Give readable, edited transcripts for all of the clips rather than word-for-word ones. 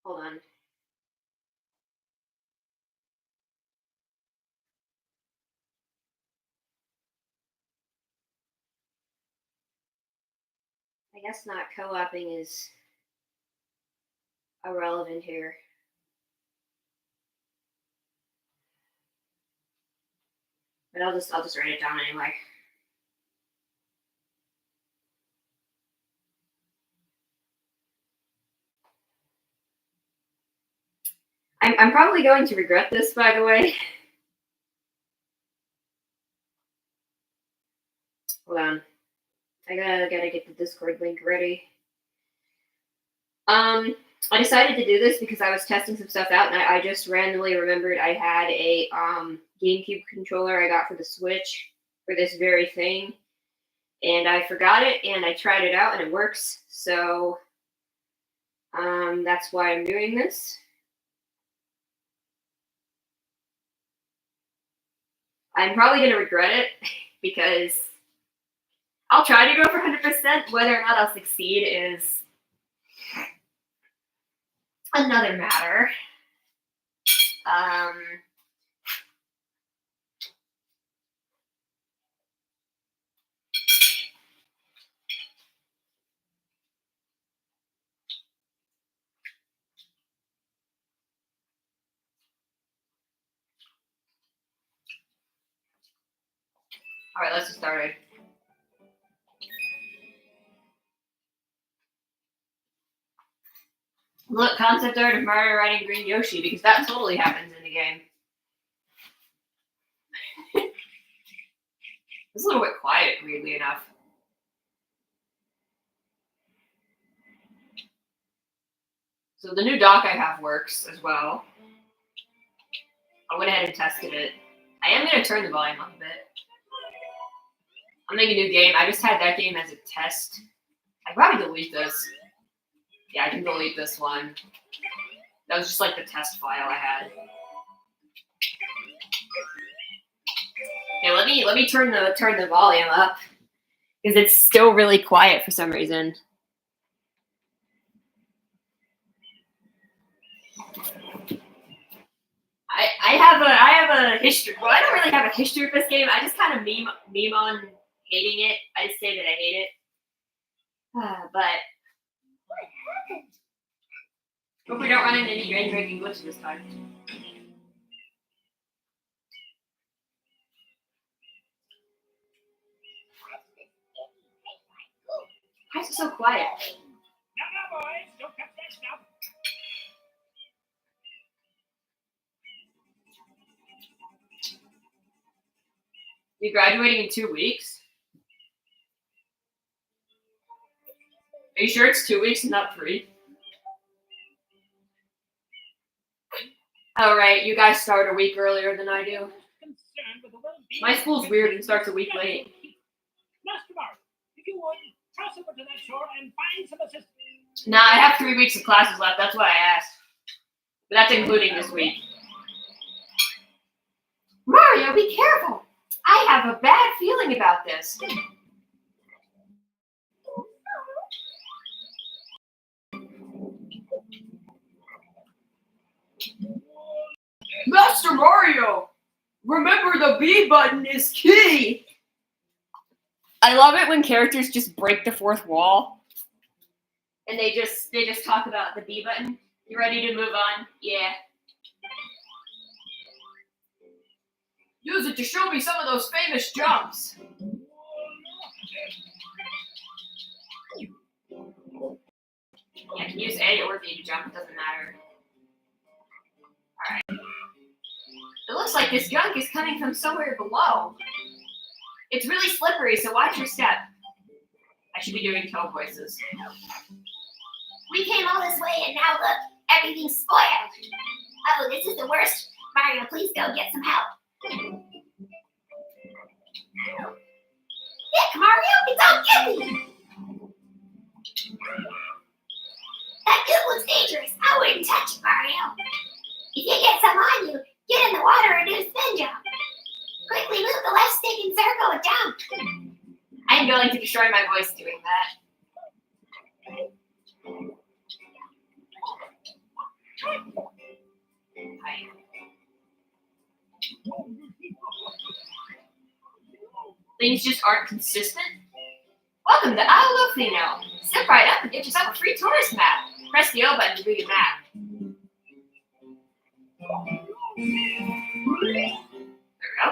Hold on. I guess not co-oping is irrelevant here. But I'll just write it down anyway. I'm probably going to regret this, by the way. Hold on. I gotta get the Discord link ready. I decided to do this because I was testing some stuff out, and I just randomly remembered I had a GameCube controller I got for the Switch for this very thing, and I forgot it, and I tried it out, and it works. So that's why I'm doing this. I'm probably gonna regret it because I'll try to go for 100%. Whether or not I'll succeed is another matter. All right, let's get started. Look, concept art of Mario riding Green Yoshi, because that totally happens in the game. It's a little bit quiet, weirdly enough. So the new dock I have works as well. I went ahead and tested it. I am going to turn the volume up a bit. I'm making a new game. I just had that game as a test. I probably delete this. Yeah, I can delete this one. That was just like the test file I had. Okay, let me turn the volume up because it's still really quiet for some reason. I have a history. Well, I don't really have a history of this game. I just kind of meme on hating it. I just say that I hate it. But what happened? Hope we don't run into any game-breaking glitches this time. Why is it so quiet? No, boys, don't touch that stuff. You're graduating in 2 weeks? Are you sure it's 2 weeks and not 3? Oh, right. You guys start a week earlier than I do. My school's weird and starts a week late. Nah, I have 3 weeks of classes left. That's why I asked. But that's including this week. Mario, be careful. I have a bad feeling about this. Master Mario, remember the B button is key. I love it when characters just break the fourth wall, and they just talk about the B button. You ready to move on? Yeah. Use it to show me some of those famous jumps. Yeah, I can use A or B to jump. It doesn't matter. All right. It looks like this gunk is coming from somewhere below. It's really slippery, so watch your step. I should be doing toe voices. We came all this way, and now look, everything's spoiled. Oh, this is the worst. Mario, please go get some help. Heck, Mario, it's all gimpy. That goop looks dangerous. I wouldn't touch it, Mario. If you get some on you, get in the water and do a spin jump. Quickly move the left stick and circle and jump. I'm going to destroy my voice doing that. Things just aren't consistent. Welcome to Alofino. Step right up and get yourself a free tourist map. Press the O button to read a map. There we go.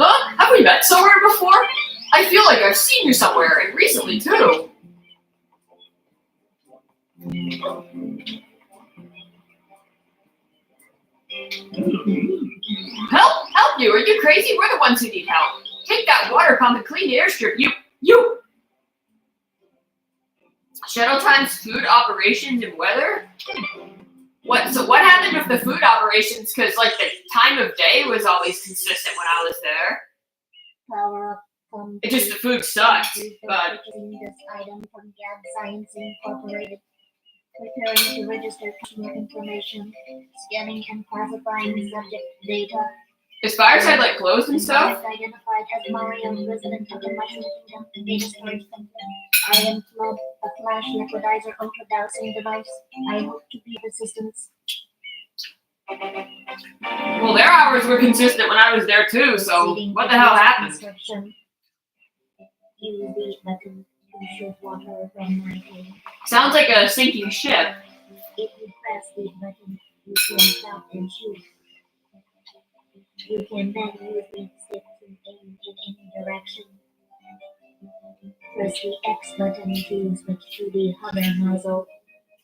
Huh? Have we met somewhere before? I feel like I've seen you somewhere, and recently too. Help you? Are you crazy? We're the ones who need help. Take that water pump and clean the airstrip. You! Shuttle times, food operations, and weather? So what happened with the food operations? Because, like, the time of day was always consistent when I was there. Power up. It's just the food sucked, but... This item from Gab Science Incorporated. Preparing to register customer information, scanning and classifying subject data. Is Fireside, like, closed and stuff? Identified as Mario, resident of the Mushroom Kingdom, data storage center. Item flood, a flash liquidizer ultra dowsing device. I hope to be of assistance. Well, their hours were consistent when I was there too, so what the hell happened? Use the button to shoot water from my hand. Sounds like a sinking ship. If you press the button, you can stop and shoot. You can then use the stick to aim in any direction. Press the X button to switch to the hover nozzle.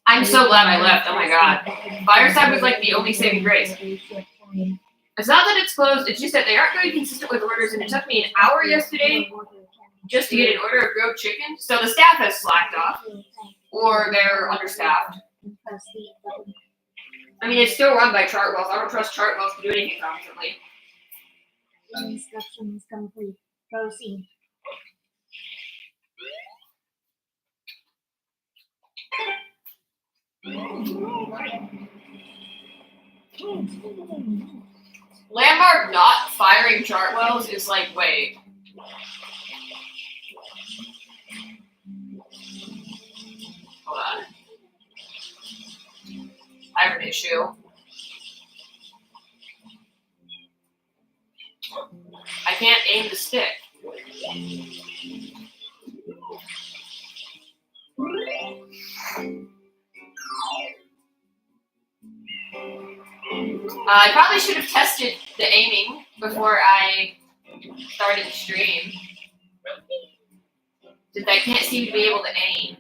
I'm so glad I left, oh my god. Fireside was like the only saving grace. It's not that it's closed, it's just that they aren't very consistent with orders, and it took me an hour yesterday just to get an order of grilled chicken. So the staff has slacked off, or they're understaffed. I mean, it's still run by Chartwells. I don't trust Chartwells to do anything constantly. Instructions complete. Proceed. Landmark not firing Chartwells is like, wait. Hold on. I have an issue. I can't aim the stick. I probably should have tested the aiming before I started the stream. Since I can't seem to be able to aim.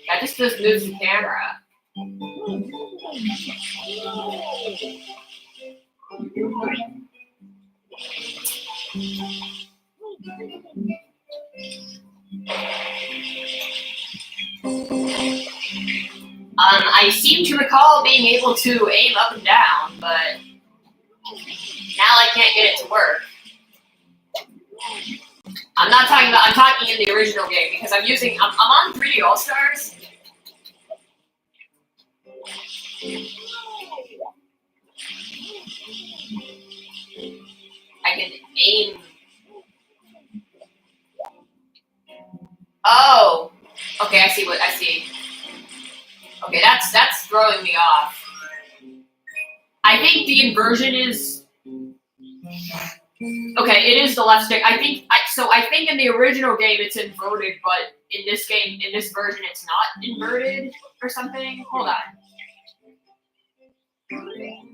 That just moves the camera. I seem to recall being able to aim up and down, but now I can't get it to work. I'm talking in the original game because I'm on 3D All-Stars. I can aim. Oh, okay, I see. Okay, that's throwing me off. I think the inversion is okay. It is the left stick. I think in the original game it's inverted, but in this version, it's not inverted or something. Hold on.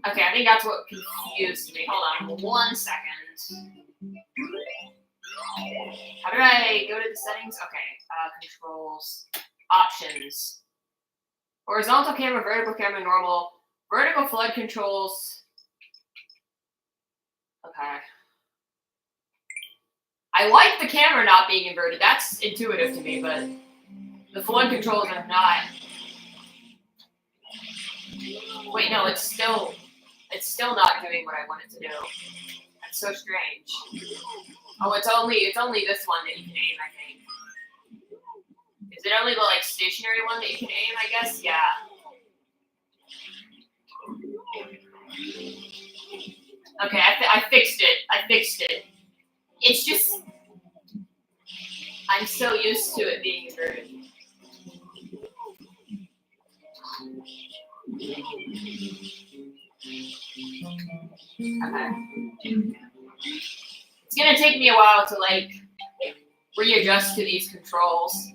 Okay, I think that's what confused me. Hold on 1 second. How did I go to the settings? Okay, controls, options. Horizontal camera, vertical camera, normal. Vertical flood controls. Okay. I like the camera not being inverted. That's intuitive to me, but the flood controls are not. Wait, no, it's It's still not doing what I want it to do. That's so strange. Oh, it's only this one that you can aim, I think. Is it only the like stationary one that you can aim, I guess? Yeah. Okay, I fixed it. I fixed it. It's just I'm so used to it being inverted. Okay. It's gonna take me a while to like readjust to these controls.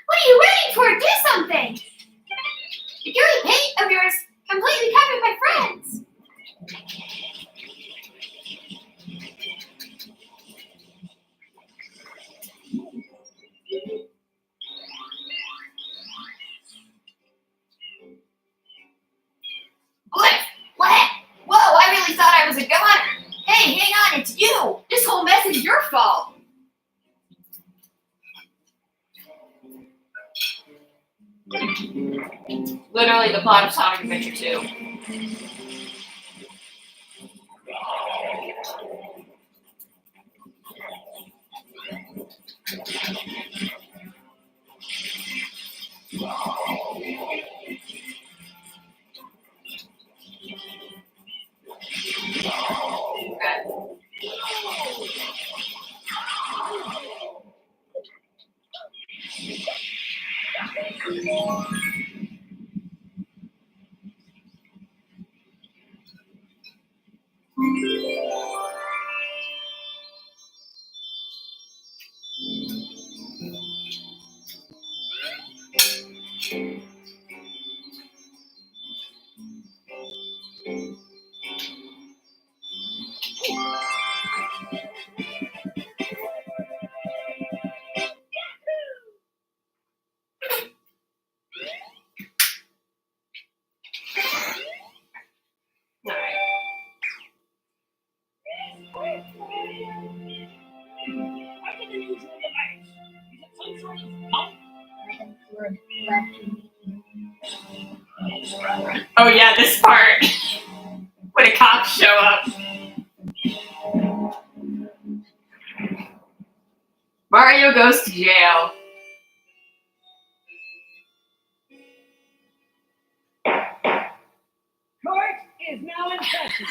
What are you waiting for? Do something! The gooey paint of yours completely covered my friends! What? Whoa, I really thought I was a goner. Hey, hang on, it's you. This whole mess is your fault. Literally the plot of Sonic Adventure 2. Oh yeah, this part. When a cop show up. Mario goes to jail. Court is now in session.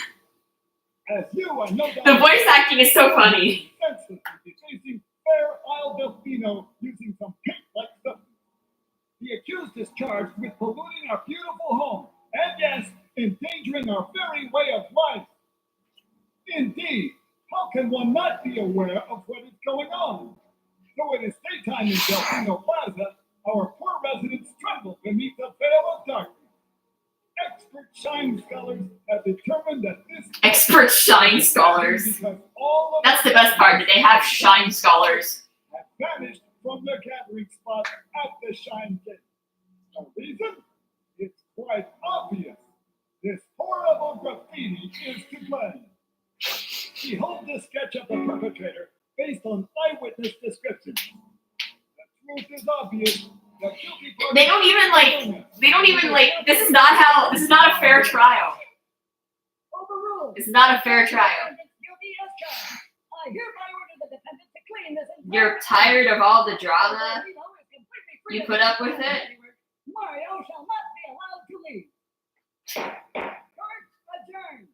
As you are no doubt The voice acting is so funny. senselessly chasing Fair Isle Delfino using some pink-like substance. The accused is charged with polluting our beautiful home and, yes, endangering our very way of life. Indeed, how can one not be aware of what is going on? Though it is daytime in Delfino Plaza, our poor residents tremble beneath the veil of darkness. Expert shine scholars have determined that this Expert shine scholars. because all of That's the best part. That they have shine scholars. have vanished from their gathering spot at the Shine Gate. The reason? It's quite obvious. This horrible graffiti is to blame. Behold the sketch of the perpetrator based on eyewitness descriptions. The truth is obvious. The guilty party They don't even like, this is not a fair trial. overruled. It's not a fair trial. Guilty as charged. I hereby order the defendant to clean this entire You're tired of all the drama? Is completely free You of put up with it? Mario shall not be allowed to leave. Court adjourned.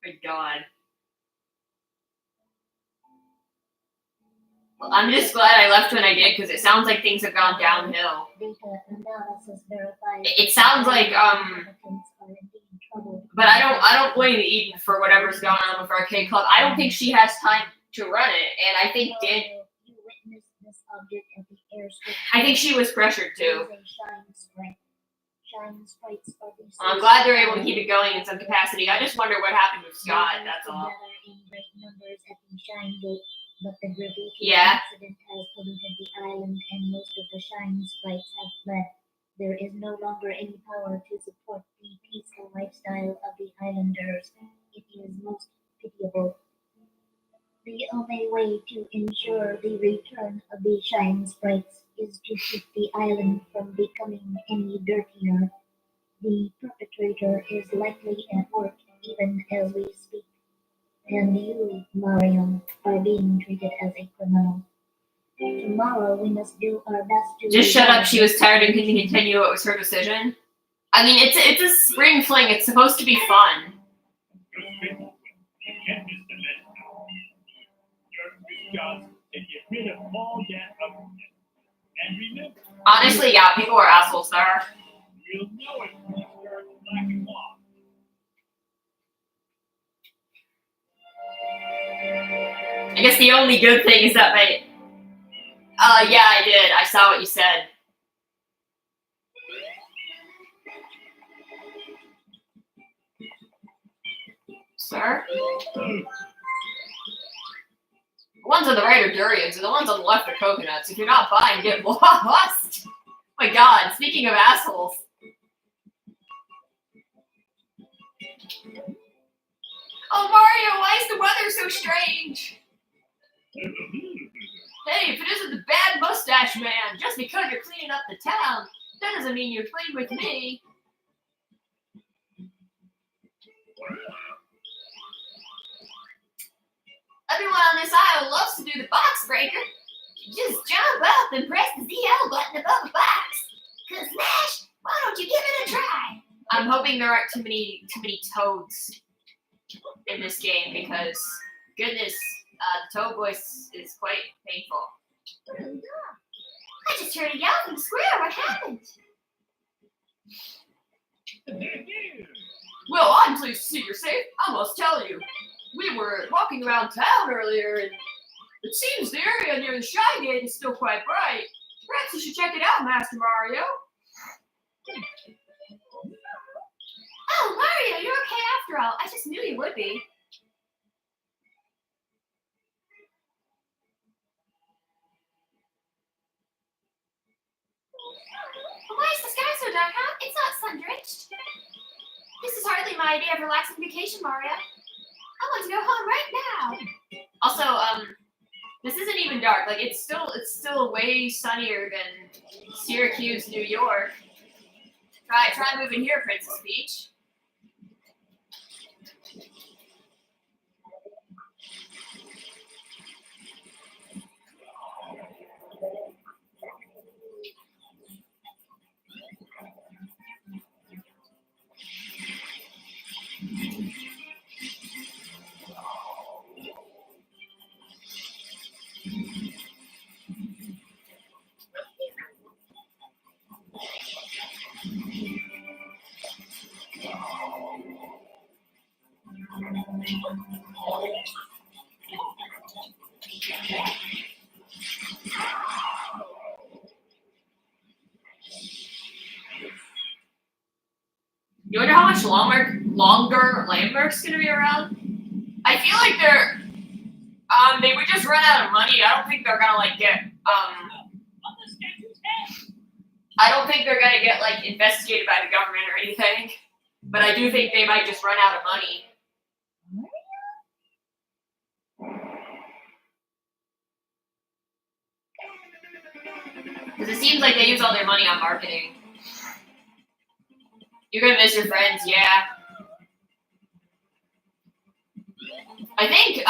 My God. Well, I'm just glad I left when I did because it sounds like things have gone downhill. Data analysis verifies. It sounds like but I don't blame Eden for whatever's going on with Arcade Club. I don't think she has time to run it, and I think You witnessed this object at the airstrip. I think she was pressured too. Shine sprite sparkling. I'm glad they're able to keep it going in some capacity. I just wonder what happened with Scott. That's all. In great numbers at the Shine Gate, but the graffiti Yeah. accident has polluted the island, and most of the Shine sprites have fled. There is no longer any power to support the peace peaceful lifestyle of the islanders, it is most pitiable. The only way to ensure the return of the shining sprites is to keep the island from becoming any dirtier. The perpetrator is likely at work even as we speak, and you, Mario, are being treated as a criminal. Tomorrow we must do our best to Just shut up. resolve She this was tired and situation. couldn't continue. It was her decision. I mean, it's a spring fling. It's supposed to be fun. Get this to let now. Your jobs to get rid of all that ugliness. And remember, Honestly, yeah, people are assholes there. you'll know it when you start slacking off. I guess the only good thing is that they. Yeah, I did. I saw what you said. Sir? The ones on the right are durians, and the ones on the left are coconuts. If you're not buying, get lost. Oh my god, speaking of assholes. Oh, Mario, why is the weather so strange? Hey, if it isn't the bad mustache man, just because you're cleaning up the town, that doesn't mean you're playing with me. Everyone on this isle loves to do the box breaker. Just jump up and press the ZL button above the box. Cause Smash, why don't you give it a try? I'm hoping there aren't too many toads in this game because goodness, the toad voice is quite painful. I just heard a yell from the square. What happened? Well, I'm pleased to see you're safe. I must tell you, we were walking around town earlier, and it seems the area near the Shy Gate is still quite bright. Perhaps you should check it out, Master Mario. Oh, Mario, you're okay after all. I just knew you would be. Why is the sky so dark, huh? It's not sun-drenched. This is hardly my idea of relaxing vacation, Mario. I want to go home right now. Also, this isn't even dark. Like it's still way sunnier than Syracuse, New York. Try moving here, Princess Peach. You wonder how much longer Landmark's gonna be around? I feel like they would just run out of money. I don't think they're gonna like get I don't think they're gonna get like investigated by the government or anything. But I do think they might just run out of money. Because it seems like they use all their money on marketing. You're gonna miss your friends, yeah. I think,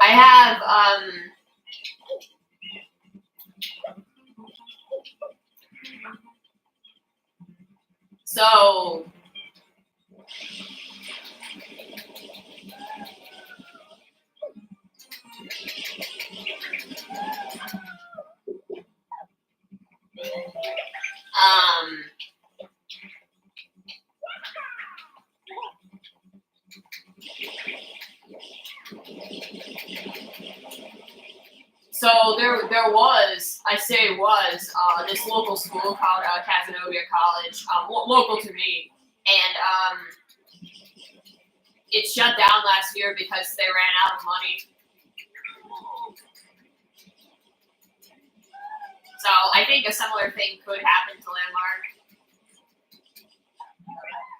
I have, so, so there was, I say was, this local school called Casanova College, local to me, and it shut down last year because they ran out of money. So I think a similar thing could happen to Landmark.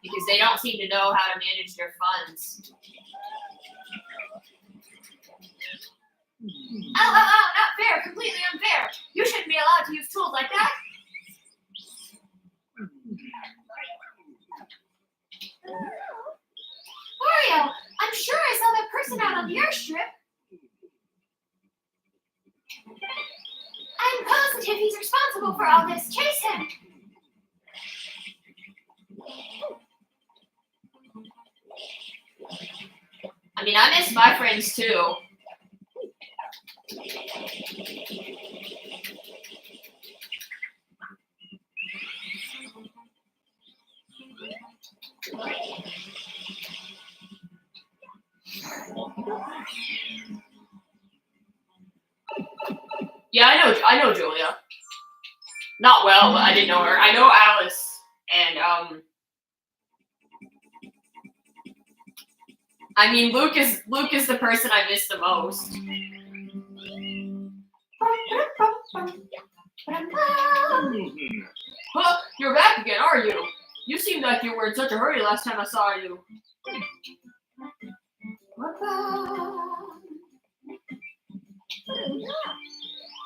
Because they don't seem to know how to manage their funds. Oh, not fair, completely unfair. You shouldn't be allowed to use tools like that. Mario, I'm sure I saw that person out on the airstrip. I'm positive he's responsible for all this. Chase him. I mean, I miss my friends too. Yeah, I know Julia. Not well, but I didn't know her. I know Alice, and I mean Luke is the person I miss the most. Huh, you're back again, are you? You seemed like you were in such a hurry last time I saw you.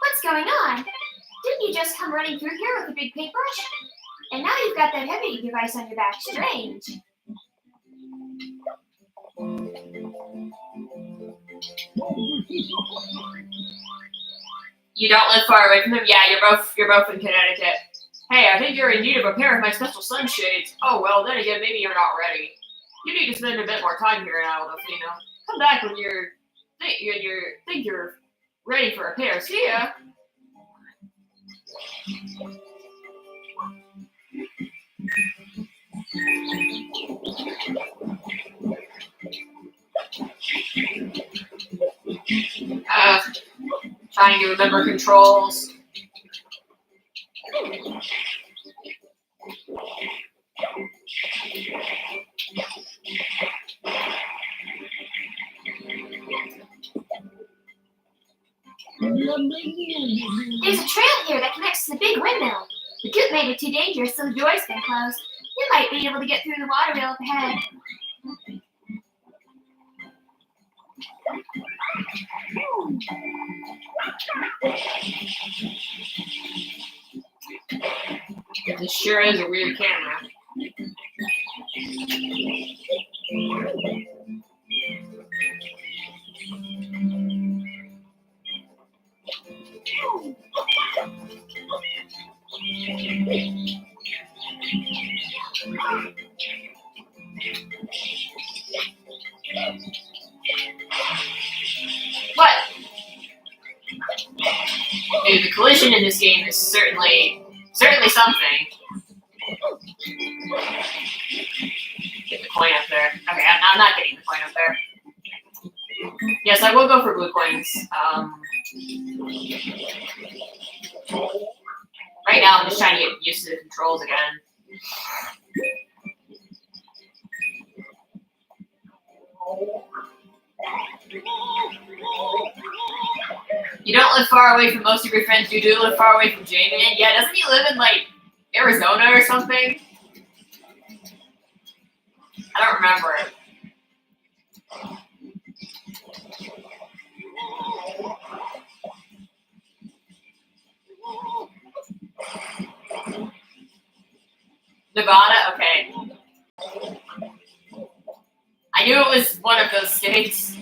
What's going on? Didn't you just come running through here with a big paintbrush? And now you've got that heavy device on your back. Strange. You don't live far away from them? Yeah, you're both in Connecticut. Hey, I think you're in need of a pair of my special sunshades. Oh well, then again, maybe you're not ready. You need to spend a bit more time here in Aldofino. Come back when you think you're ready for a pair. See ya. Trying to remember controls. There's a trail here that connects to the big windmill. The coop made it too dangerous, so the door's been closed. You might be able to get through the water wheel up ahead. This sure is a weird camera. What? Dude, the collision in this game is certainly something. Get the coin up there. Okay, I'm not getting the coin up there. Yes, I will go for blue coins. Right now, I'm just trying to get used to the controls again. You don't live far away from most of your friends. You do live far away from J-Man. Yeah, doesn't he live in, like, Arizona or something? I don't remember. Nevada? Okay. I knew it was one of those states.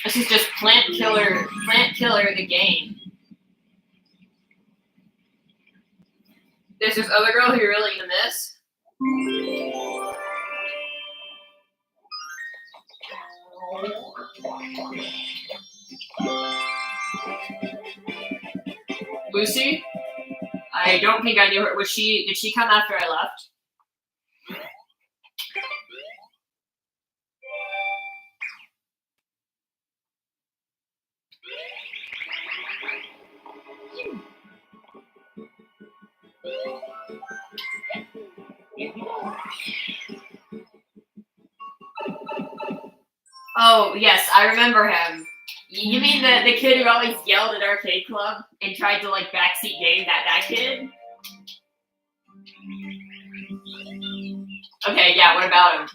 This is just Plant Killer the game. Is this other girl who you're really gonna miss? Lucy? I don't think I knew her. Did she come after I left? Oh, yes, I remember him. You mean the kid who always yelled at Arcade Club and tried to, like, backseat game that kid? Okay, yeah, what about him?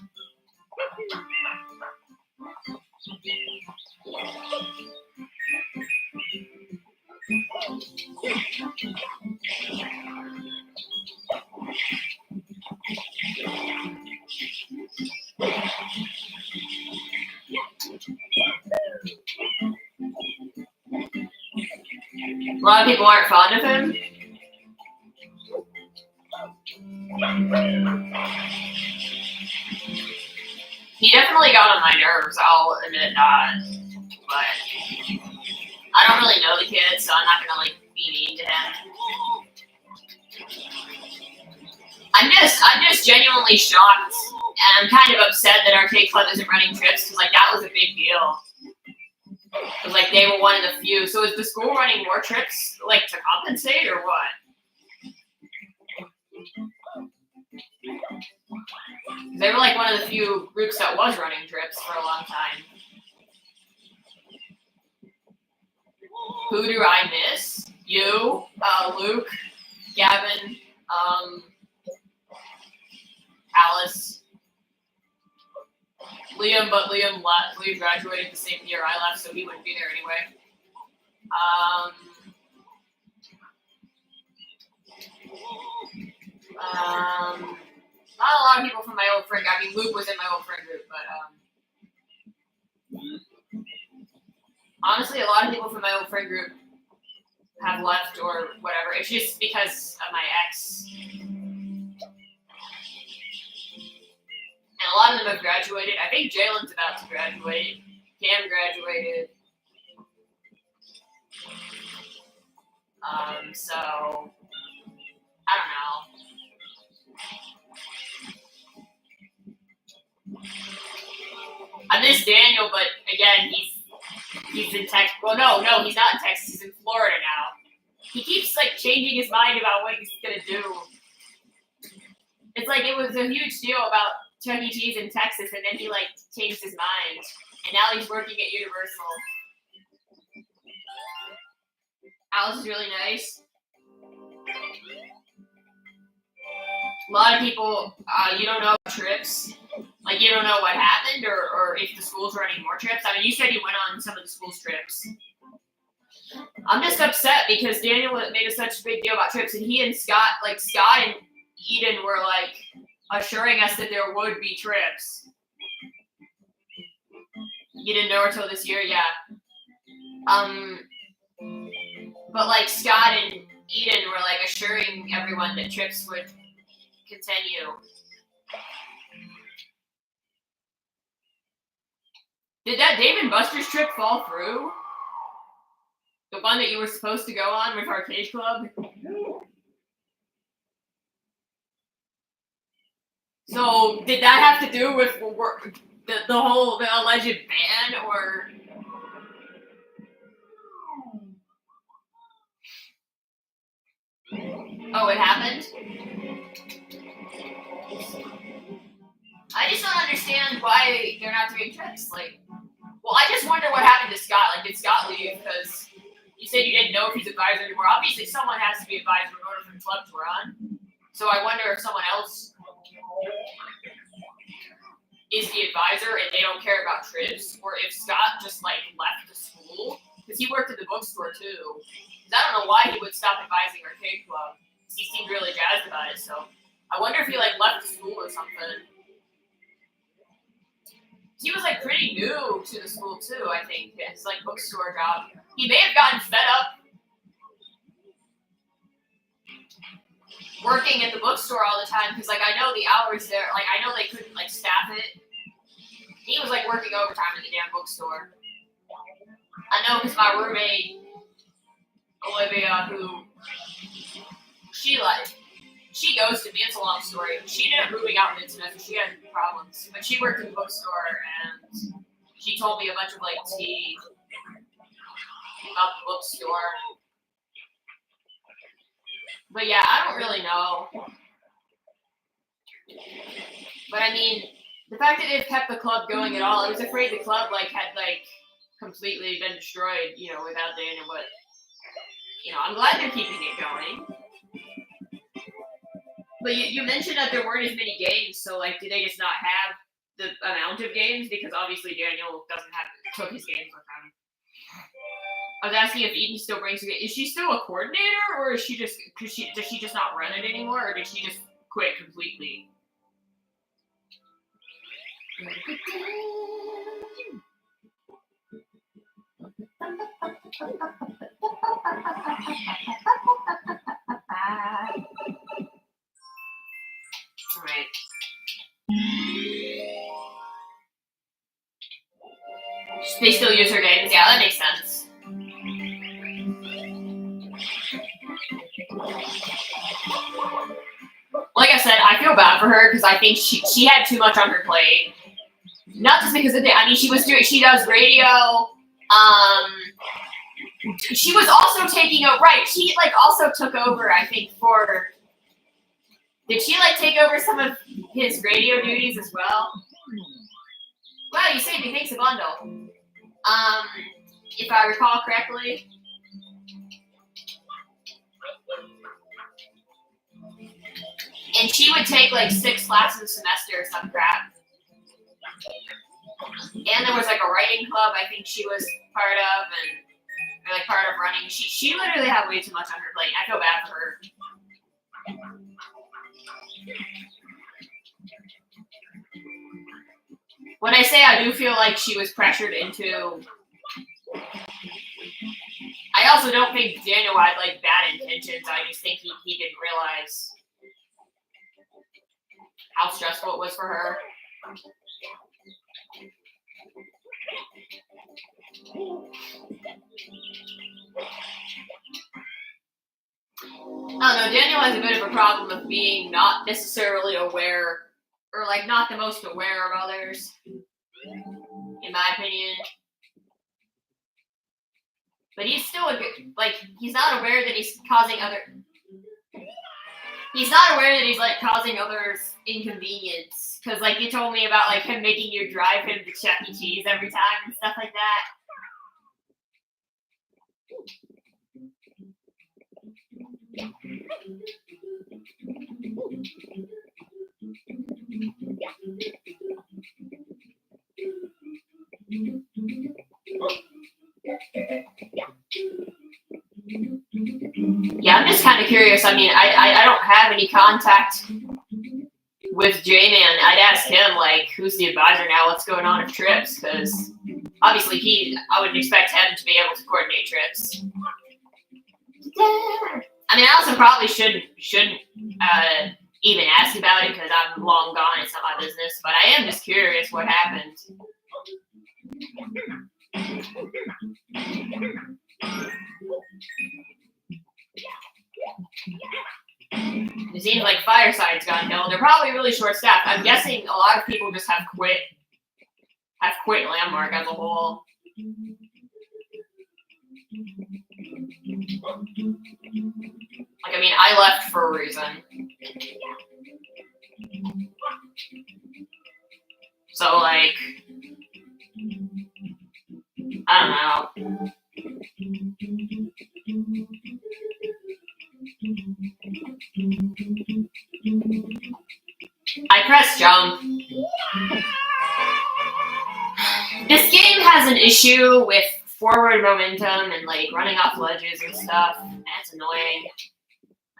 A lot of people aren't fond of him. He definitely got on my nerves, I'll admit that. But I don't really know the kid, so I'm not gonna like be mean to him. I'm just genuinely shocked, and I'm kind of upset that Arcade Club isn't running trips, because like that was a big deal. Because like they were one of the few. So is the school running more trips, like to compensate, or what? They were like one of the few groups that was running trips for a long time. Who do I miss? You, Luke, Gavin, Alice, Liam, but Liam graduated the same year I left, so he wouldn't be there anyway. Not a lot of people from my old friend. I mean, Luke was in my old friend group, but honestly, a lot of people from my old friend group have left or whatever. It's just because of my ex. And a lot of them have graduated. I think Jalen's about to graduate. Cam graduated. So I don't know. I miss Daniel, but again, he's in Texas. Well, no, he's not in Texas. He's in Florida now. He keeps like changing his mind about what he's gonna do. It's like it was a huge deal about Chuck E. Cheese in Texas, and then he like changed his mind, and now he's working at Universal. Alice is really nice. A lot of people, you don't know trips. Like, you don't know what happened or if the school's running more trips. I mean, you said you went on some of the school's trips. I'm just upset because Daniel made such a big deal about trips, and he and Scott and Eden were, like, assuring us that there would be trips. You didn't know her till this year? Yeah. But, like, Scott and Eden were, like, assuring everyone that trips would continue. Did that Dave and Buster's trip fall through? The one that you were supposed to go on with Arcade Club? So, did that have to do with the alleged ban, or? Oh, it happened? I just don't understand why they're not doing trips. Like, well, I just wonder what happened to Scott. Like, did Scott leave? Because you said you didn't know if he's advisor anymore. Obviously, someone has to be advisor in order for the club to run. So I wonder if someone else is the advisor and they don't care about trips, or if Scott just like left the school because he worked at the bookstore too. I don't know why he would stop advising Arcade Club. He seemed really jazzed about it. So I wonder if he like left the school or something. He was like pretty new to the school too, I think. His like bookstore job. He may have gotten fed up. working at the bookstore all the time because like I know the hours there. Like I know they couldn't like staff it. He was like working overtime at the damn bookstore. I know because my roommate Olivia, who she ghosted me. It's a long story. She ended up moving out mid-semester. She had problems, but she worked in the bookstore and she told me a bunch of like tea about the bookstore. But yeah, I don't really know. But I mean, the fact that they've kept the club going at all, I was afraid the club like had like completely been destroyed, you know, without Daniel. But you know, I'm glad they're keeping it going. But you mentioned that there weren't as many games, so like, do they just not have the amount of games? Because obviously Daniel took his games with him. I was asking if Eden still brings it. Is she still a coordinator, or is she just does she just not run it anymore, or did she just quit completely? Right. They still use her games. Yeah, that makes sense. Like I said, I feel bad for her because I think she had too much on her plate. Not just because of that. I mean, she does radio. She was also taking over. Right. She like also took over. I think for. Did she like take over some of his radio duties as well? Wow, you saved me. Thanks a bundle. If I recall correctly. And she would take like 6 classes a semester or some crap. And there was like a writing club I think she was part of or like part of running. She literally had way too much on her plate. I feel bad for her. When I say I do feel like she was pressured into. I also don't think Daniel had like bad intentions. I just think he didn't realize how stressful it was for her. I don't know, Daniel has a bit of a problem of being not necessarily aware, or like not the most aware of others, in my opinion. But he's still he's not aware that he's causing he's not aware that he's like causing others inconvenience. Cause like you told me about like him making you drive him to Chuck E. Cheese every time and stuff like that. Yeah, I'm just kind of curious. I mean, I don't have any contact with J-Man. I'd ask him, like, who's the advisor now? What's going on with trips? Because obviously I would expect him to be able to coordinate trips. I mean, I also probably shouldn't even ask about it because I'm long gone. It's not my business. But I am just curious what happened. It seems like Fireside's gone no. They're probably really short-staffed. I'm guessing a lot of people just have quit Landmark as a whole. Like, I mean, I left for a reason. So, like, I don't know. I pressed jump. This game has an issue with forward momentum and like running off ledges and stuff. That's annoying.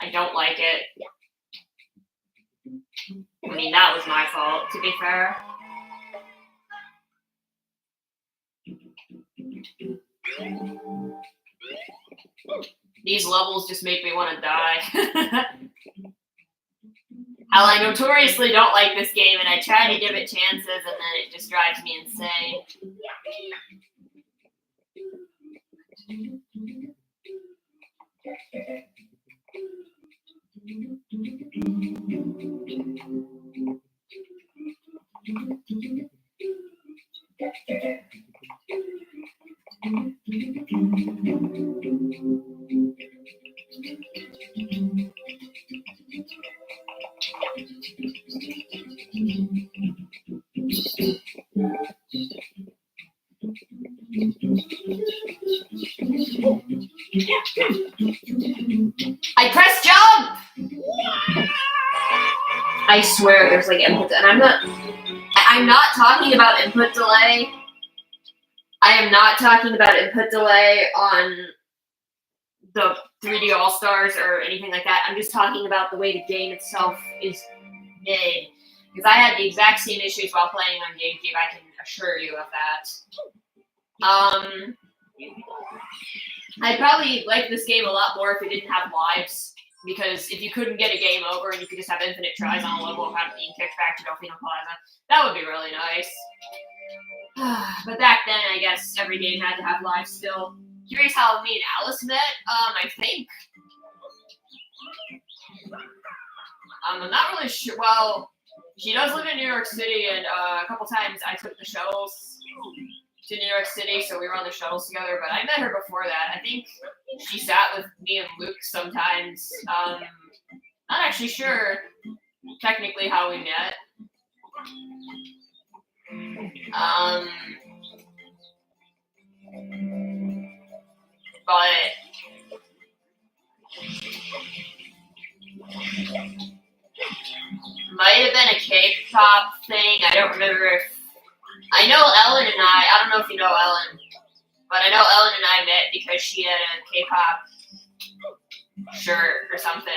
I don't like it. I mean, that was my fault, to be fair. These levels just make me want to die. How I notoriously don't like this game, and I try to give it chances, and then it just drives me insane. I pressed jump! I swear there's like input, and I'm not talking about input delay. I am not talking about input delay on the 3D All-Stars or anything like that. I'm just talking about the way the game itself is made. Because I had the exact same issues while playing on GameCube, I can assure you of that. I'd probably like this game a lot more if it didn't have lives. Because if you couldn't get a game over and you could just have infinite tries on a level without being kicked back to Delfino Plaza, that would be really nice. But back then, I guess every game had to have lives still. Curious how me and Alice met? I think. I'm not really sure. Well, she does live in New York City, and a couple times I took the shuttles to New York City, so we were on the shuttles together, but I met her before that. I think she sat with me and Luke sometimes. Not actually sure technically how we met. But might have been a K-pop thing. I don't remember if I know Ellen and I don't know if you know Ellen, but I know Ellen and I met because she had a K-pop shirt or something.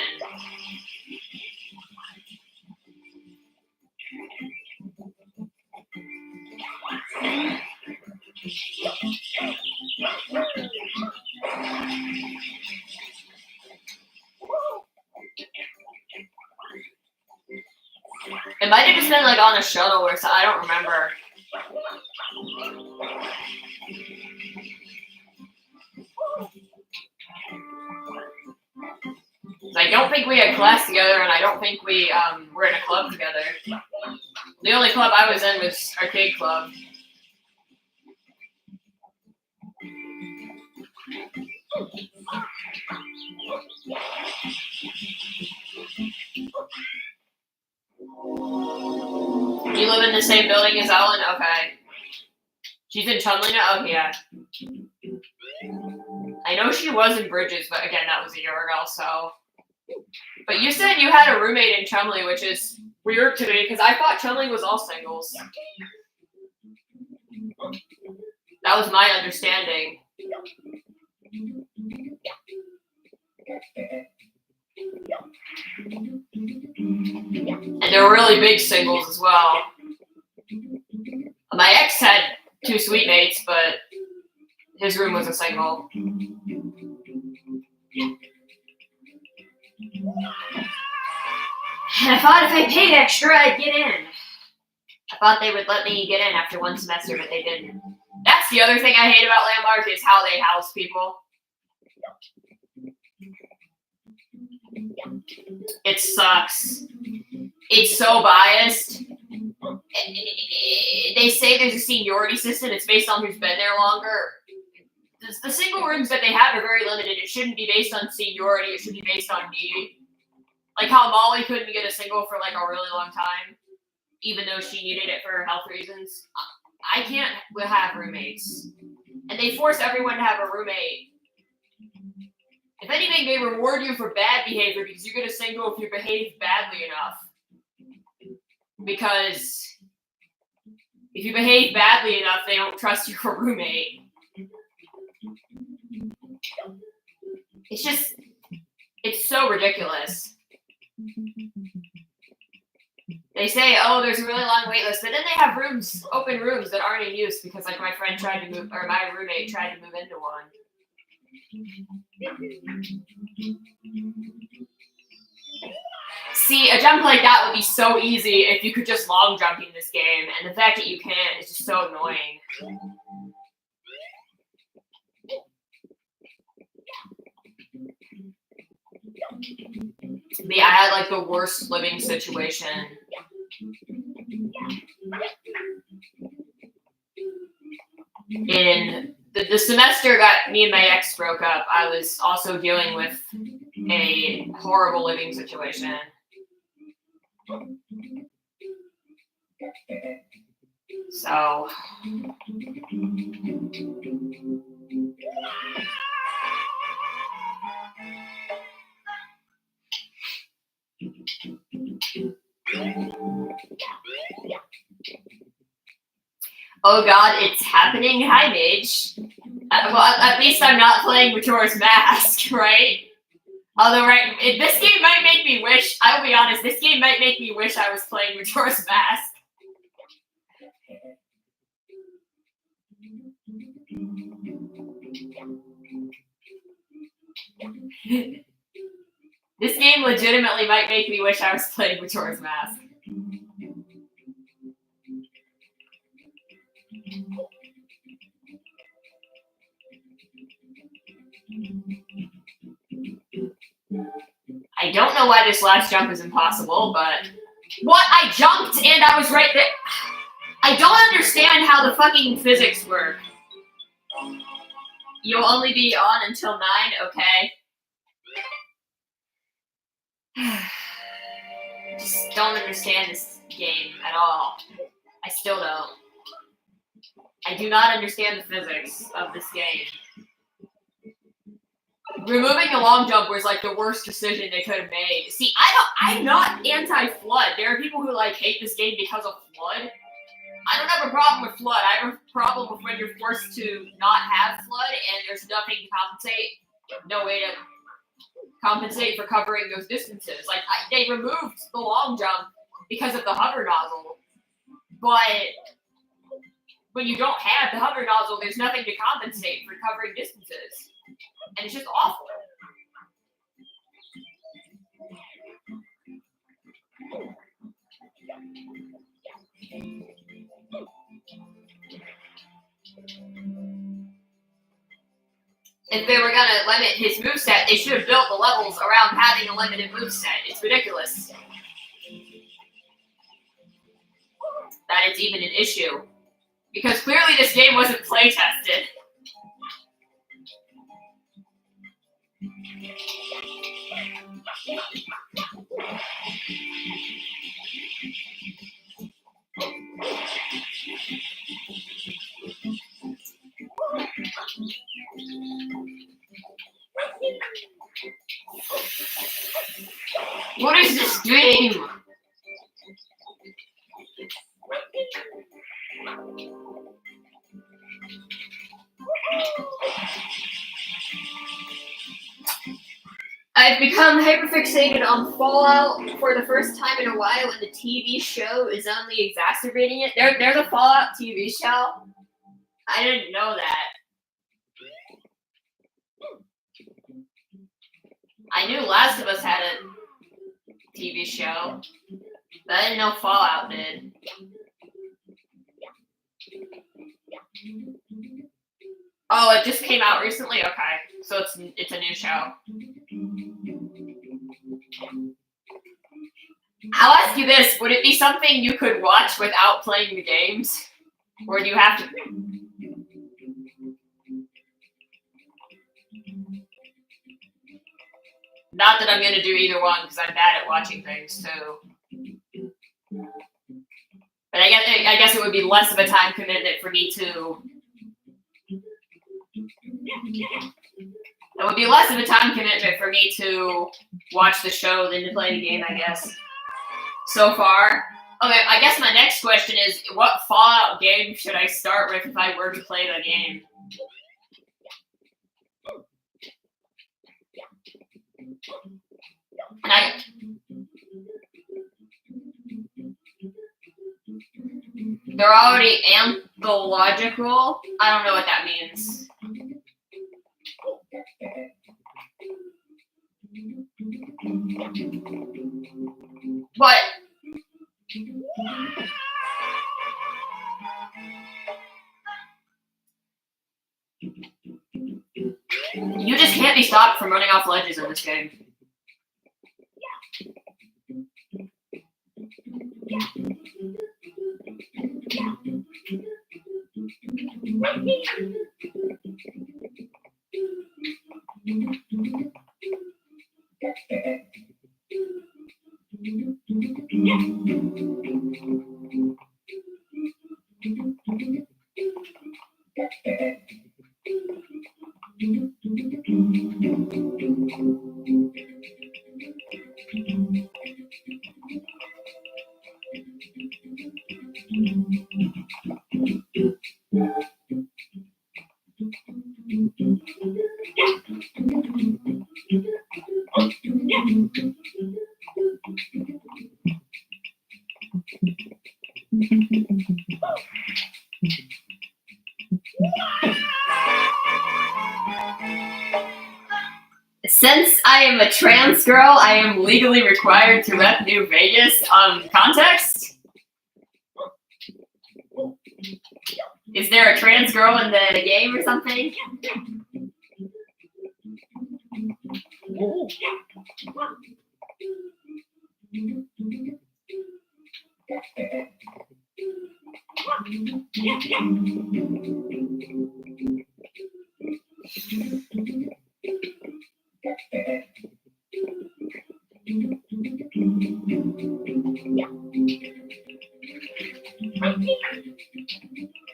It might have just been like on a shuttle or something. I don't remember. I don't think we had class together, and I don't think we were in a club together. The only club I was in was Arcade Club. You live in the same building as Ellen? Okay. She's in Chumley now? Oh, yeah. I know she was in Bridges, but again, that was a year ago, so. But you said you had a roommate in Chumley, which is weird to me, because I thought Chumley was all singles. That was my understanding. And there were really big singles as well. My ex had 2 suite mates, but his room was a single. And I thought if I paid extra, I'd get in. I thought they would let me get in after 1 semester, but they didn't. That's the other thing I hate about Landmark is how they house people. It sucks. It's so biased. They say there's a seniority system. It's based on who's been there longer. The single rooms that they have are very limited. It shouldn't be based on seniority. It should be based on need. Like how Molly couldn't get a single for like a really long time, even though she needed it for health reasons. I can't have roommates. And they force everyone to have a roommate. If anything, they reward you for bad behavior because you get a single if you behave badly enough. Because if you behave badly enough, they don't trust you for a roommate. It's just, it's so ridiculous. They say, oh, there's a really long wait list, but then they have rooms, open rooms that aren't in use because like my friend tried to move, or my roommate tried to move into one. See, a jump like that would be so easy if you could just long jump in this game, and the fact that you can't is just so annoying. But yeah, I had like the worst living situation. In the semester that me and my ex broke up, I was also dealing with a horrible living situation. So oh god, it's happening. Hi, Mage. Well, at least I'm not playing Majora's Mask, right? Although, right, this game might make me wish, I will be honest, this game might make me wish I was playing Majora's Mask. This game legitimately might make me wish I was playing Majora's Mask. I don't know why this last jump is impossible, but... What? I jumped and I was right there! I don't understand how the fucking physics work. You'll only be on until 9? Okay. Just don't understand this game at all. I still don't. I do not understand the physics of this game. Removing the long jump was like the worst decision they could have made. See, I'm not anti-flood. There are people who like hate this game because of flood. I don't have a problem with flood. I have a problem with when you're forced to not have flood and there's nothing to compensate. No way to compensate for covering those distances. Like, they removed the long jump because of the hover nozzle. But when you don't have the hover nozzle, there's nothing to compensate for covering distances. And it's just awful. If they were gonna limit his moveset, they should have built the levels around having a limited moveset. It's ridiculous that it's even an issue. Because clearly this game wasn't play tested. What is this game? I've become hyperfixated on Fallout for the first time in a while, and the TV show is only exacerbating it. There's a Fallout TV show? I didn't know that. I knew Last of Us had a TV show, but I didn't know Fallout did. Oh, it just came out recently? Okay, so it's a new show. I'll ask you this, would it be something you could watch without playing the games? Or do you have to? Not that I'm going to do either one, because I'm bad at watching things, too. But I guess it would be less of a time commitment for me to... It would be less of a time commitment for me to watch the show than to play the game, I guess. So far. Okay, I guess my next question is, what Fallout game should I start with if I were to play the game? And they're already anthological? I don't know what that means. What? You just can't be stopped from running off ledges in this game. Since I am a trans girl, I am legally required to rep New Vegas. Context? Is there a trans girl in the game or something?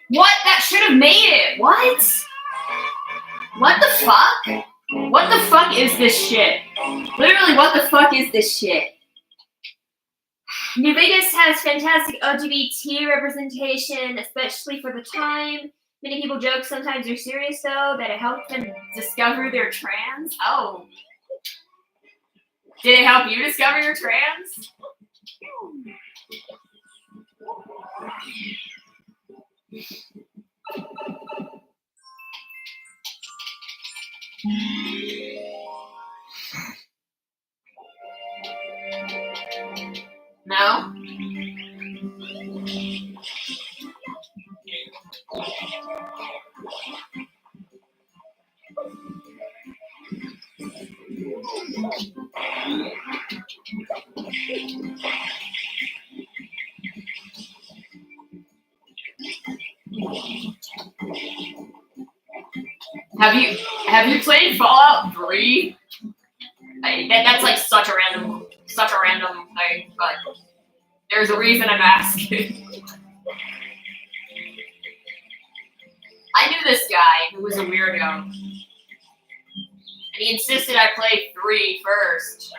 What? That should have made it! What? What the fuck? What the fuck is this shit? Literally, what the fuck is this shit? New Vegas has fantastic LGBT representation, especially for the time. Many people joke sometimes they're serious, though, that it helped them discover they're trans. Oh. Did it help you discover you're trans? No? Have you played Fallout 3? That's like such a random thing, but there's a reason I'm asking. I knew this guy who was a weirdo, and he insisted I play 3 first.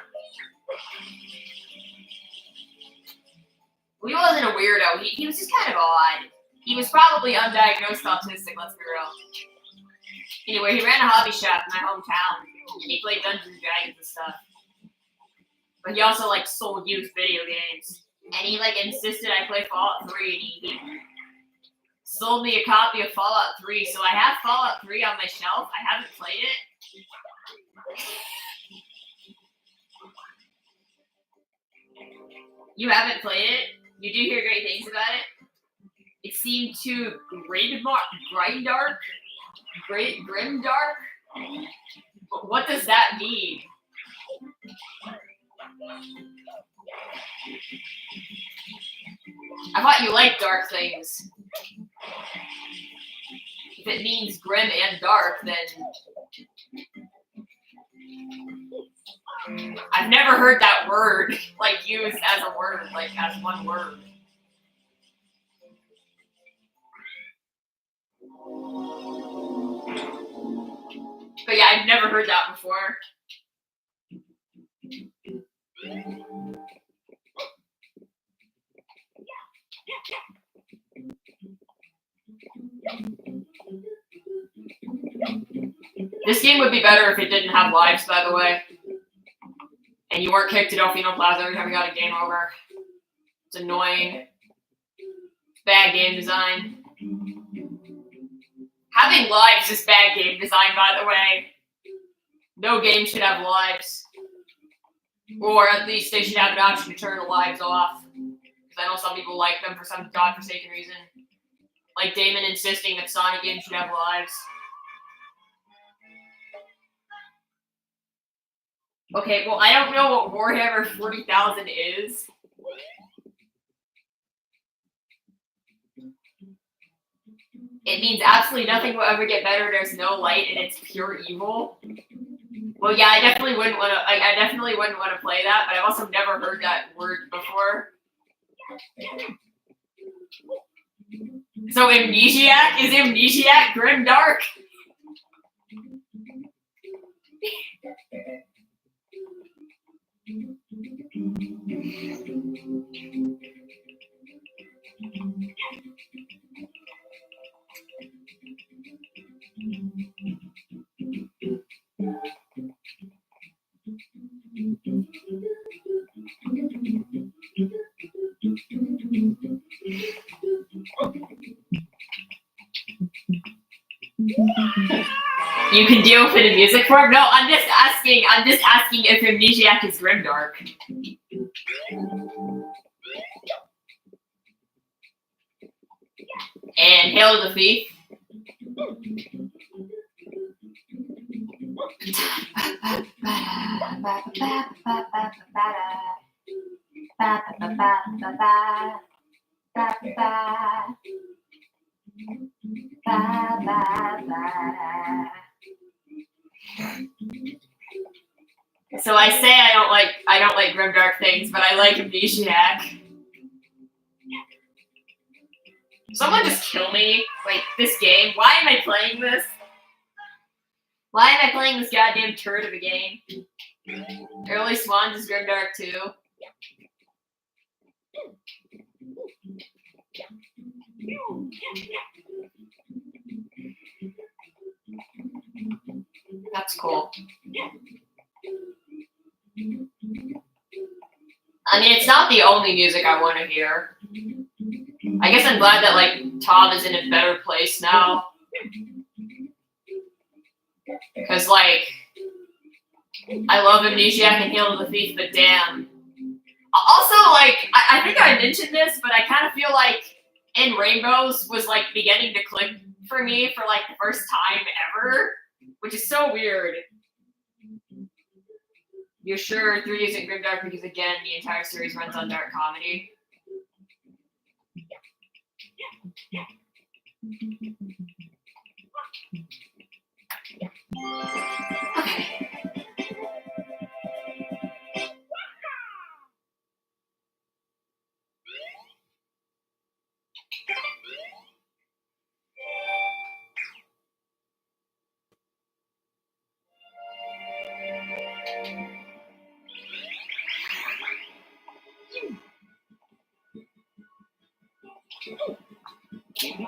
He wasn't a weirdo. He was just kind of odd. He was probably undiagnosed autistic, let's be real. Anyway, he ran a hobby shop in my hometown, and he played Dungeons and Dragons and stuff. But he also, like, sold used video games. And he, like, insisted I play Fallout 3, and he sold me a copy of Fallout 3. So I have Fallout 3 on my shelf. I haven't played it. You haven't played it? You do hear great things about it? It seemed too grimdark. What does that mean? I thought you liked dark things. If it means grim and dark, then I've never heard that word like used as a word, like as one word. But yeah, I've never heard that before. This game would be better if it didn't have lives, by the way. And you weren't kicked to Delfino Plaza every time you got a game over. It's annoying. Bad game design. Having lives is bad game design, by the way. No game should have lives. Or at least they should have an option to turn the lives off. Because I know some people like them for some godforsaken reason. Like Damon insisting that Sonic games should have lives. Okay, well, I don't know what Warhammer 40,000 is. It means absolutely nothing will ever get better. There's no light, and it's pure evil. Well, yeah, I definitely wouldn't want to. I definitely wouldn't want to play that. But I've also never heard that word before. So Amnesiac is Amnesiac grimdark? You can deal with it in music form? No, I'm just asking if Amnesiac is grimdark. And Hail to the Thief. So I say I don't like grimdark things, but I like Amnesiac. Someone just kill me. Like, this game. Why am I playing this? Why am I playing this goddamn turd of a game? Early Swans is grimdark too. That's cool. I mean, it's not the only music I want to hear. I guess I'm glad that, like, Tom is in a better place now. Because, like, I love Amnesiac and Hail to the Thief, but damn. Also, like, I think I mentioned this, but I kind of feel like In Rainbows was, like, beginning to click for me for, like, the first time ever, which is so weird. You're sure 3 isn't grimdark because, again, the entire series runs on dark comedy? Okay.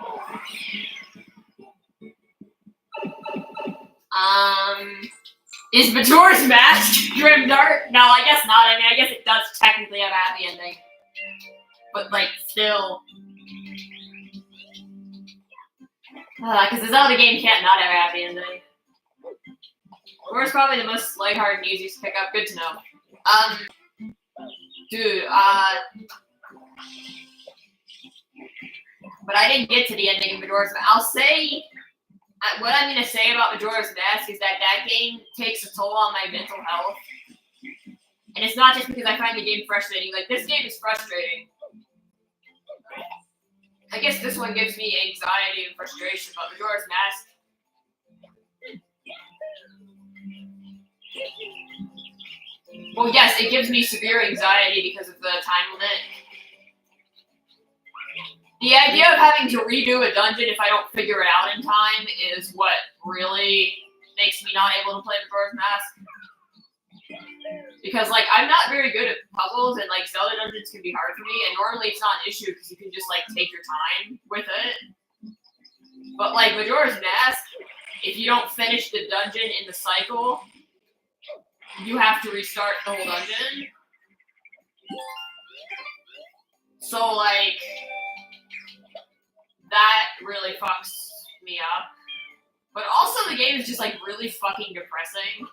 Is Majora's Mask grimdark? No, I guess not. I mean, I guess it does technically have a happy ending. But, like, still. Because the Zelda game can't not have a happy ending. Majora's probably the most lighthearted and easiest to pick up. Good to know. Dude, but I didn't get to the ending of Majora's Mask. I'll say, what I'm going to say about Majora's Mask is that that game takes a toll on my mental health. And it's not just because I find the game frustrating. Like, this game is frustrating. I guess this one gives me anxiety and frustration, but Majora's Mask. Well, yes, it gives me severe anxiety because of the time limit. The idea of having to redo a dungeon if I don't figure it out in time is what really makes me not able to play Majora's Mask. Because, like, I'm not very good at puzzles, and, like, Zelda dungeons can be hard for me, and normally it's not an issue because you can just, like, take your time with it. But, like, Majora's Mask, if you don't finish the dungeon in the cycle, you have to restart the whole dungeon. So, like, that really fucks me up. But also the game is just, like, really fucking depressing.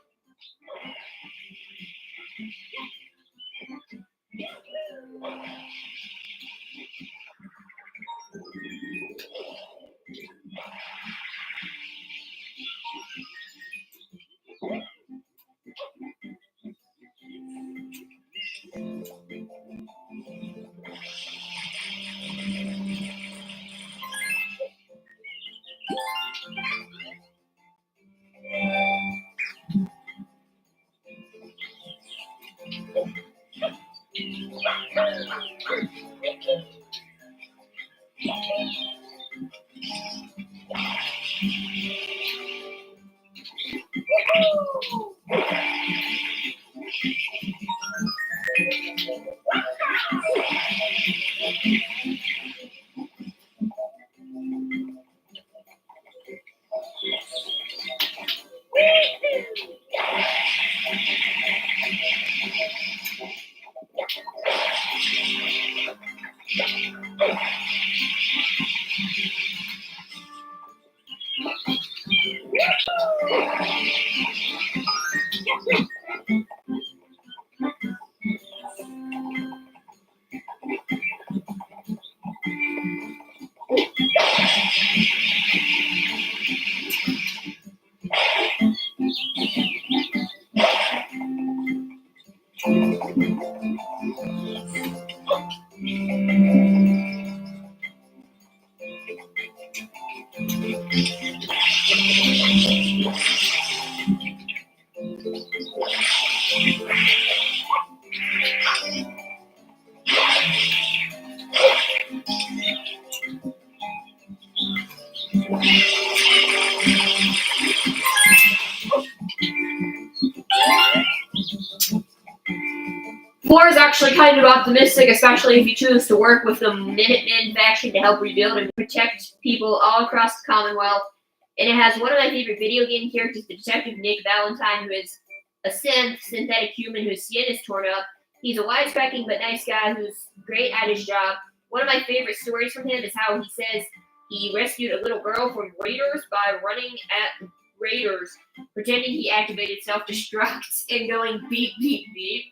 Four is actually kind of optimistic, especially if you choose to work with the Minutemen faction to help rebuild and protect people all across the Commonwealth. And it has one of my favorite video game characters, the Detective Nick Valentine, who is a synthetic human whose skin is torn up. He's a wisecracking but nice guy who's great at his job. One of my favorite stories from him is how he says he rescued a little girl from raiders by running at raiders, pretending he activated self-destruct and going beep, beep, beep.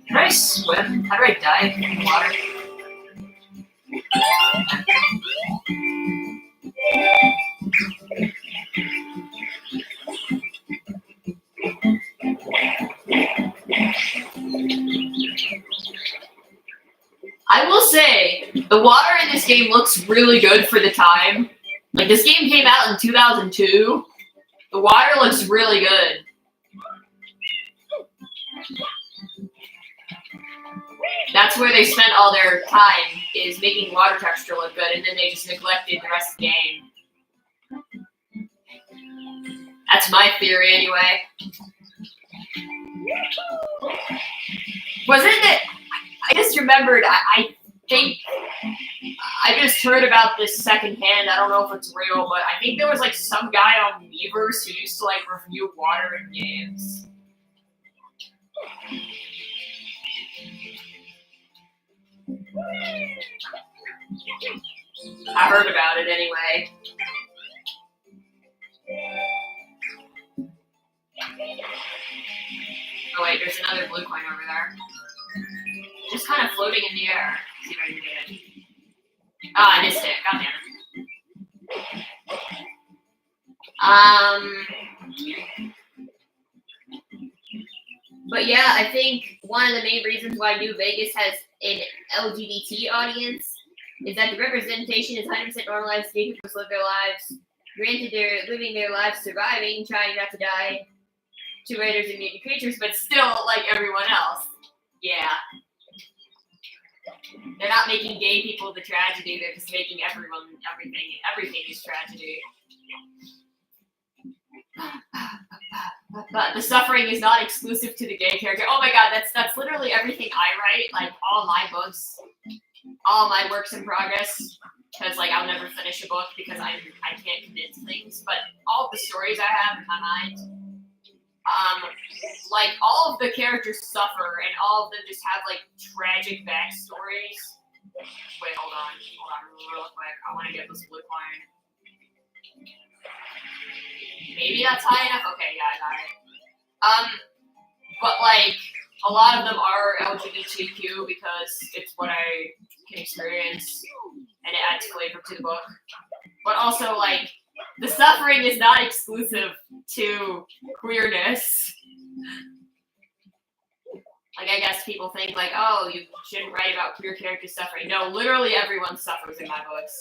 Can I swim? How do I dive in the water? I will say, the water in this game looks really good for the time. Like, this game came out in 2002. The water looks really good. That's where they spent all their time, is making water texture look good, and then they just neglected the rest of the game. That's my theory, anyway. Wasn't it? I just remembered, I think, I just heard about this secondhand. I don't know if it's real, but I think there was, like, some guy on Weavers who used to, like, review water in games. I heard about it anyway. Oh wait, there's another blue coin over there. Just kind of floating in the air. Let's see if I can get it. Ah, I missed it. God damn it. But yeah, I think one of the main reasons why New Vegas has an LGBT audience is that the representation is 100% normalized. Gay people live their lives. Granted, they're living their lives surviving, trying not to die to raiders and mutant creatures, but still like everyone else. Yeah. They're not making gay people the tragedy, they're just making everything is tragedy. But the suffering is not exclusive to the gay character. Oh my god, that's literally everything I write. Like all my books, all my works in progress. Because like I'll never finish a book because I can't commit to things. But all the stories I have in my mind, like all of the characters suffer, and all of them just have like tragic backstories. Wait, hold on, real quick. I want to get this blue coin. Maybe that's high enough? Okay, yeah, I got it. But like, a lot of them are LGBTQ because it's what I can experience, and it adds flavor to the book. But also, like, the suffering is not exclusive to queerness. Like, I guess people think, like, oh, you shouldn't write about queer characters suffering. No, literally everyone suffers in my books.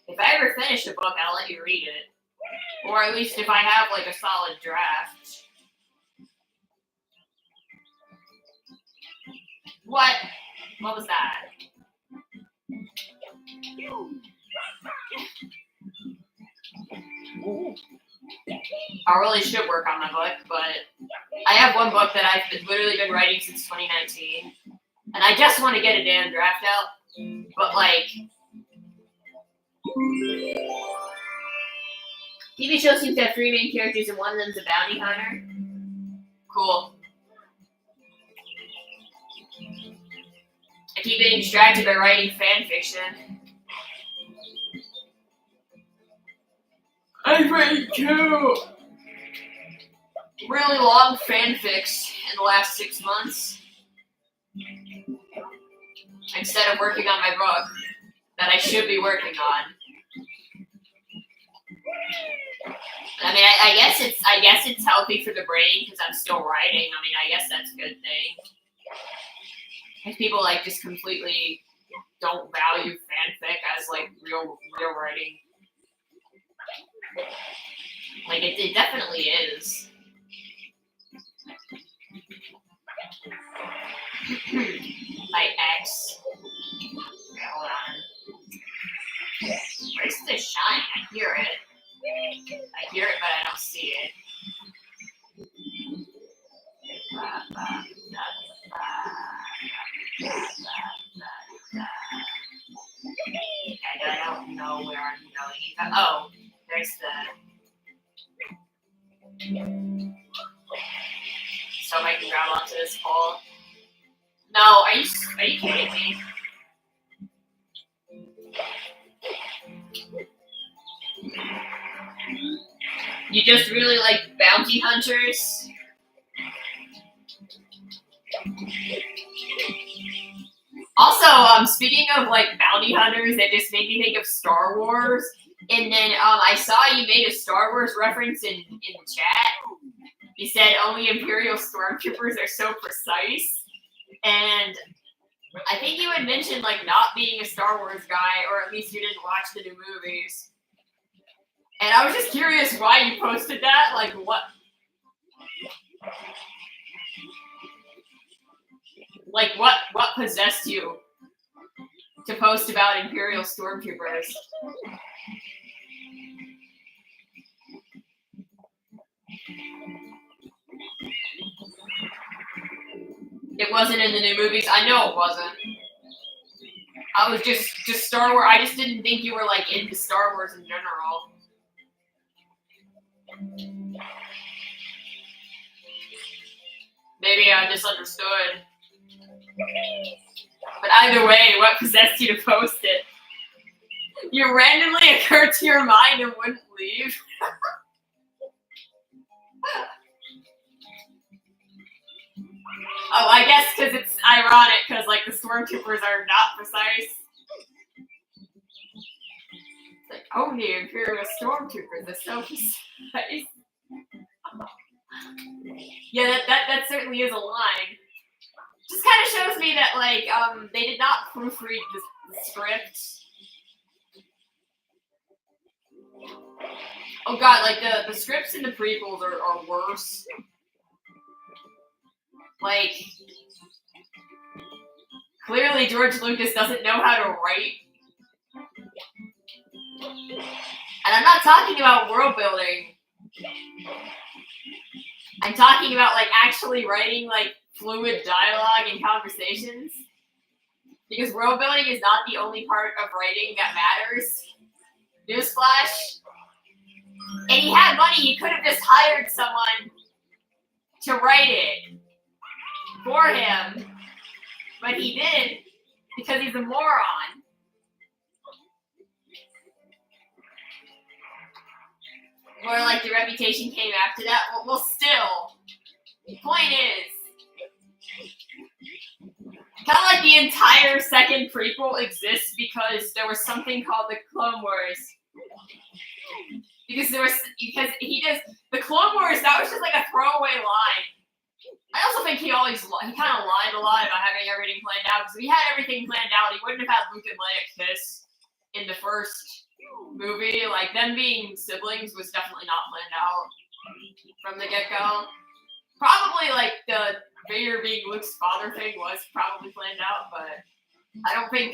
If I ever finish a book, I'll let you read it. Or at least if I have, like, a solid draft. What? What was that? I really should work on my book, but I have one book that I've literally been writing since 2019. And I just want to get a damn draft out. But, like, TV show seems to have 3 main characters, and one of them's a bounty hunter. Cool. I keep getting distracted by writing fan fiction. I've written 2 really long fanfics in the last 6 months. Instead of working on my book that I should be working on. I mean, I guess it's healthy for the brain because I'm still writing. I mean, I guess that's a good thing. Because people like just completely don't value fanfic as like real writing. Like it definitely is. My ex. Okay, hold on. Where's the shine? I hear it. I hear it, but I don't see it. I don't know where I'm going. Oh, there's the. So I can grab onto this pole. No, are you kidding me? You just really like bounty hunters? Also, speaking of like bounty hunters, that just made me think of Star Wars. And then I saw you made a Star Wars reference in the chat. You said only Imperial stormtroopers are so precise. And I think you had mentioned like not being a Star Wars guy, or at least you didn't watch the new movies. And I was just curious why you posted that. Like what? Like what possessed you to post about Imperial stormtroopers? It wasn't in the new movies. I know it wasn't. I was just Star Wars. I just didn't think you were like into Star Wars in general. Maybe I misunderstood. But either way, what possessed you to post it? You randomly occurred to your mind and wouldn't leave. Oh, I guess because it's ironic because like the stormtroopers are not precise. It's like, oh, the Imperial stormtroopers are so precise. Yeah, that certainly is a line. Just kind of shows me that like they did not proofread the script. Oh god, like the scripts in the prequels are worse. Like, clearly George Lucas doesn't know how to write. And I'm not talking about world building. I'm talking about like actually writing like fluid dialogue and conversations. Because world building is not the only part of writing that matters. Newsflash. And he had money, he could have just hired someone to write it for him. But he didn't because he's a moron. Or like the reputation came after that. Well, still, the point is, kind of like the entire second prequel exists because there was something called the Clone Wars. Because he just the Clone Wars, that was just like a throwaway line. I also think he kind of lied a lot about having everything planned out. Because if he had everything planned out, he wouldn't have had Luke and Leia kiss in the first movie. Like them being siblings was definitely not planned out from the get-go. Probably like the Vader being Luke's father thing was probably planned out, but I don't think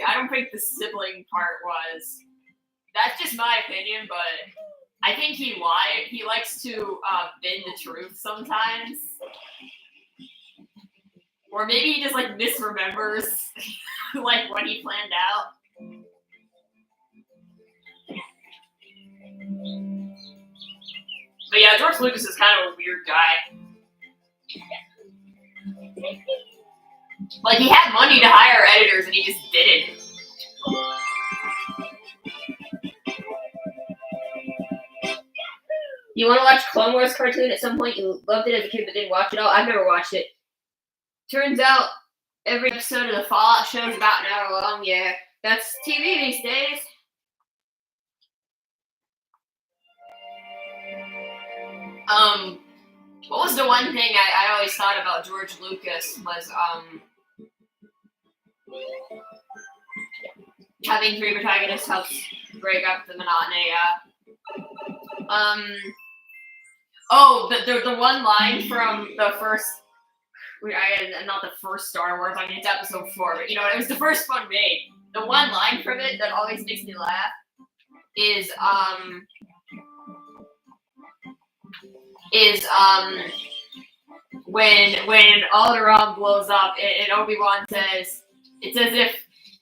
the sibling part was. That's just my opinion, but I think he lied. He likes to bend the truth sometimes. Or maybe he just like misremembers like what he planned out. But yeah, George Lucas is kind of a weird guy. Like he had money to hire editors and he just didn't. You want to watch Clone Wars cartoon at some point? You loved it as a kid but didn't watch it all? I've never watched it. Turns out every episode of the Fallout show is about an hour long. Yeah, that's TV these days. What was the one thing I always thought about George Lucas was having three protagonists helps break up the monotony. The one line from the first, not the first Star Wars, I mean it's episode 4, but you know, it was the first one made. The one line from it that always makes me laugh is when Alderaan blows up and Obi-Wan says, it's as if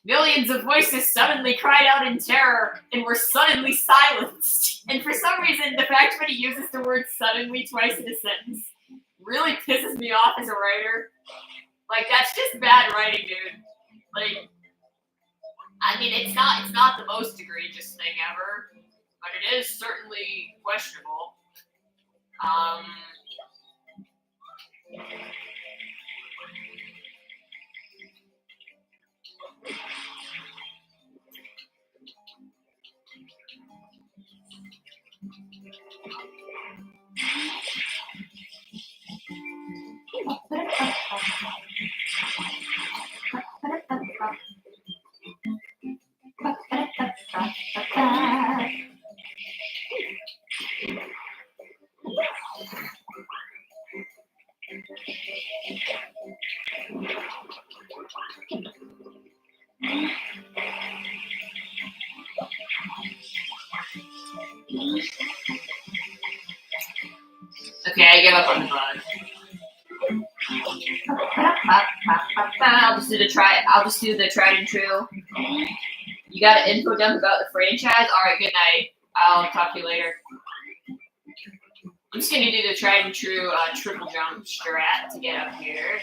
millions of voices suddenly cried out in terror and were suddenly silenced. And for some reason, the fact that he uses the word suddenly twice in a sentence really pisses me off as a writer. Like, that's just bad writing, dude. Like, I mean, it's not the most egregious thing ever, but it is certainly questionable. Okay, I give up on the bug. I'll just do the tried and true. You got an info dump about the franchise? Alright, good night. I'll talk to you later. I'm just gonna do the tried and true triple jump strat to get up here.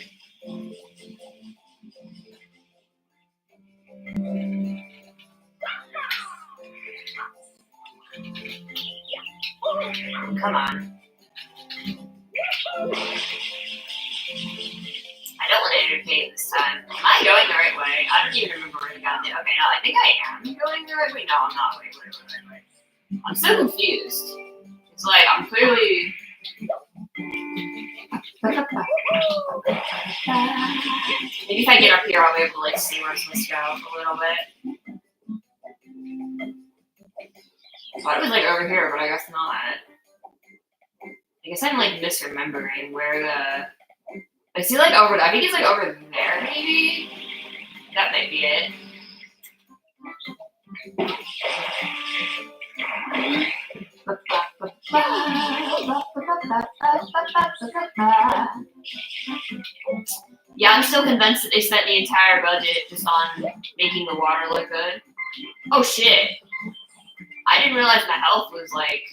Come on. I don't want to entertain this time. Am I going the right way? I don't even remember where I got there. Okay, no, I think I am going the right way. No, I'm not. Wait. I'm so confused. It's like, I'm clearly... Maybe if I get up here, I'll be able to, like, see where I'm supposed to go a little bit. I thought it was, like, over here, but I guess not. I guess I'm, like, misremembering where the... Is he, like, over... I think he's, like, over there, maybe? That might be it. Yeah, I'm still convinced that they spent the entire budget just on making the water look good. Oh shit. I didn't realize my health was like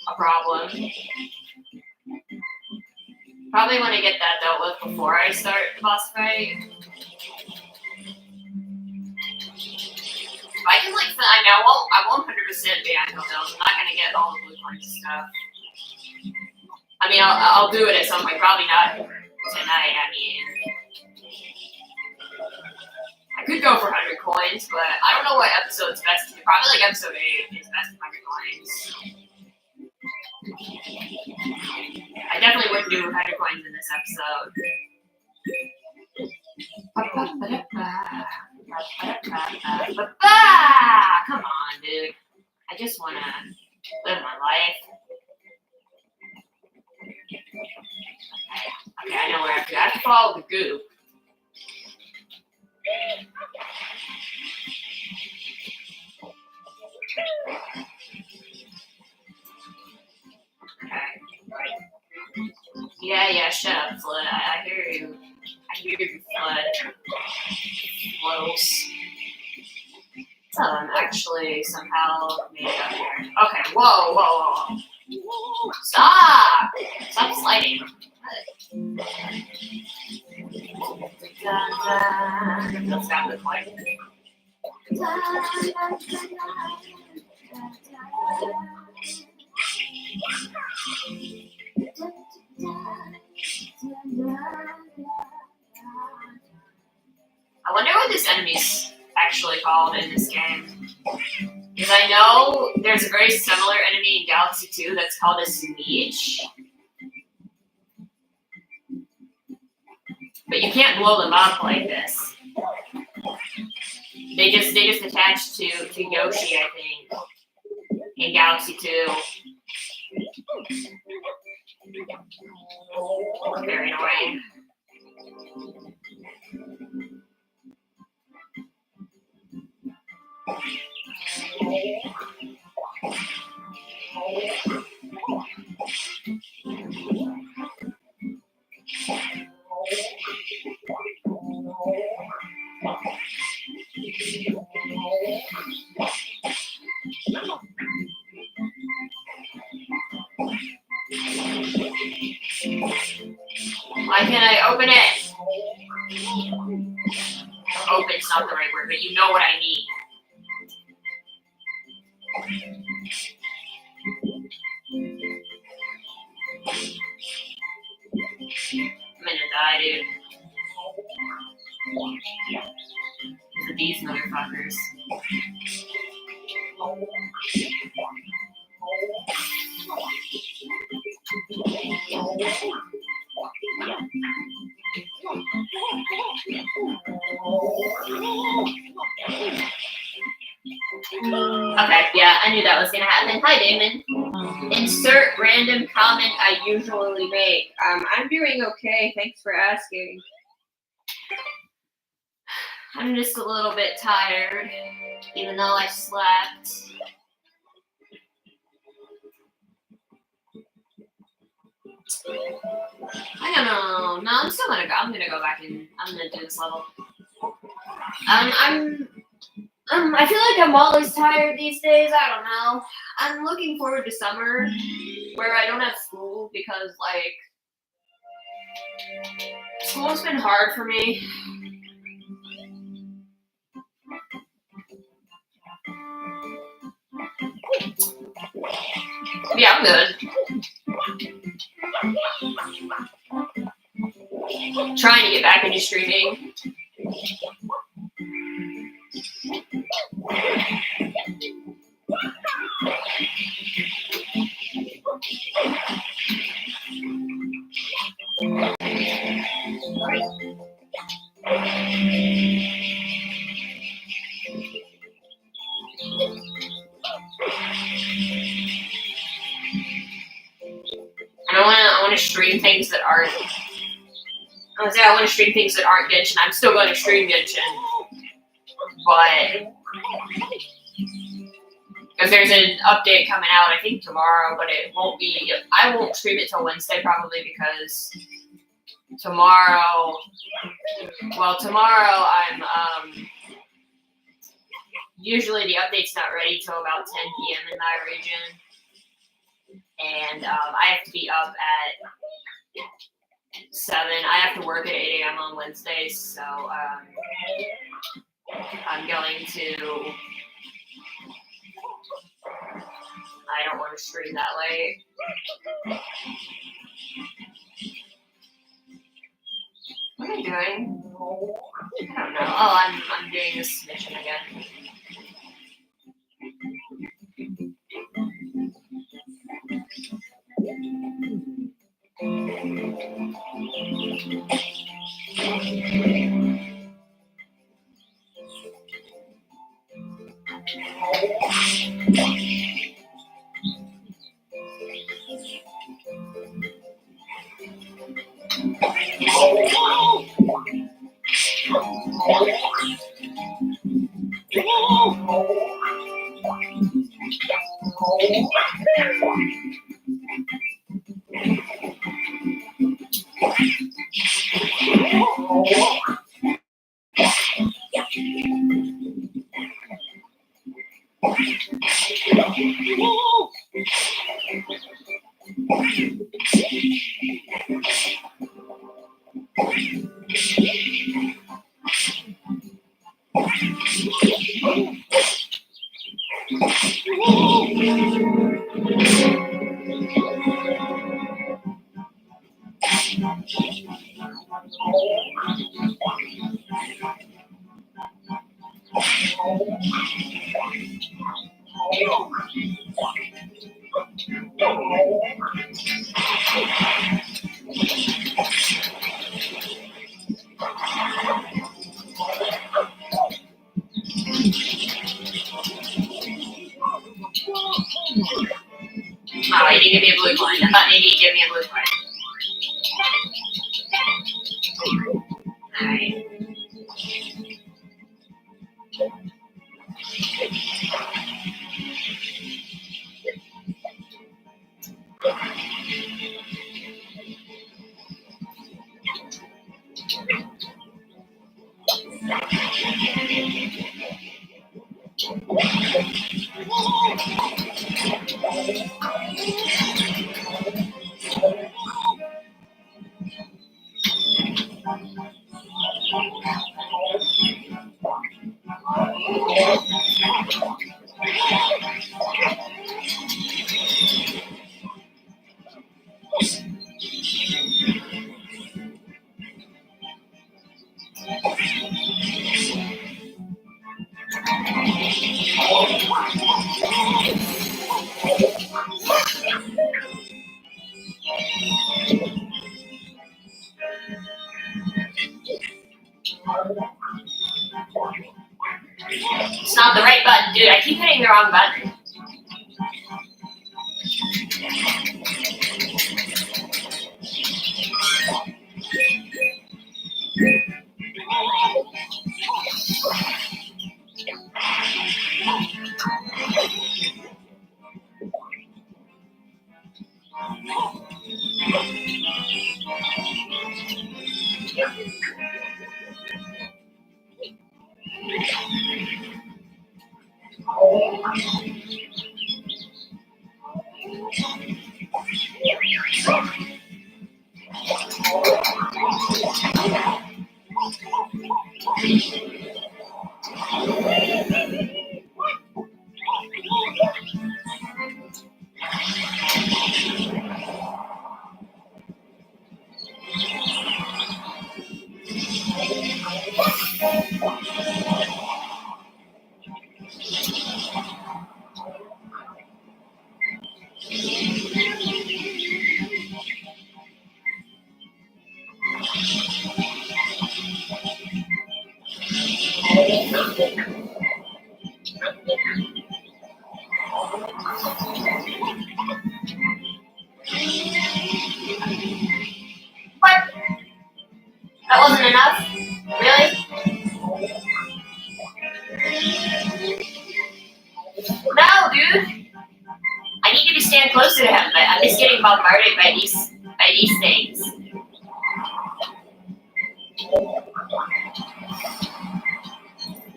a problem. Probably want to get that dealt with before I start the boss fight. If I can like, I mean, I won't 100% be active bills. I'm not gonna get all the blue coins and stuff. I mean, I'll do it at some point. Probably not tonight. I mean, I could go for 100 coins, but I don't know what episode's best to do. Probably like episode 8 is best for 100 coins. I definitely wouldn't do 100 coins in this episode. Come on, dude. I just want to live my life. Okay, I know where I have to go. I have to follow the goop. Okay. Yeah, shut up, Flood. I hear you. I hear you, Flood. Flows. So I'm actually somehow made it up here. Okay, whoa. Stop sliding. Let's stop the fight. I wonder what this enemy's actually called in this game. Because I know there's a very similar enemy in Galaxy 2 that's called a Sneech. But you can't blow them up like this. They just attach to Yoshi, I think, in Galaxy 2. Very annoying. Why can't I open it? Open's not the right word, but you know what I mean. I'm gonna die, dude. Because of these motherfuckers. Okay, yeah, I knew that was gonna happen. Hi, Damon. Insert random comment I usually make. I'm doing okay. Thanks for asking. I'm just a little bit tired, even though I slept. I don't know. No, I'm still gonna go. I'm gonna go back and I'm gonna do this level. I feel like I'm always tired these days. I don't know. I'm looking forward to summer where I don't have school because, like, school's been hard for me. Yeah, I'm good. Trying to get back into streaming. And I want to stream things that aren't. I want to stream things that aren't Genshin. I'm still going to stream Genshin, but Because there's an update coming out, I think tomorrow, but it won't be. I won't stream it till Wednesday probably because tomorrow. Well, tomorrow I'm usually the update's not ready till about 10 p.m. in my region, and I have to be up at 7. I have to work at 8 a.m. on Wednesdays, so I'm going to. I don't want to stream that late. What am I doing? I don't know. Oh, I'm doing this mission again. Oh, you didn't give me a blue coin. I thought maybe you'd give me a blue coin. Alright. It's not the right button, dude. I keep hitting the wrong button. What? That wasn't enough? Really? No, dude. stand closer to him, but I'm just getting bombarded by these things.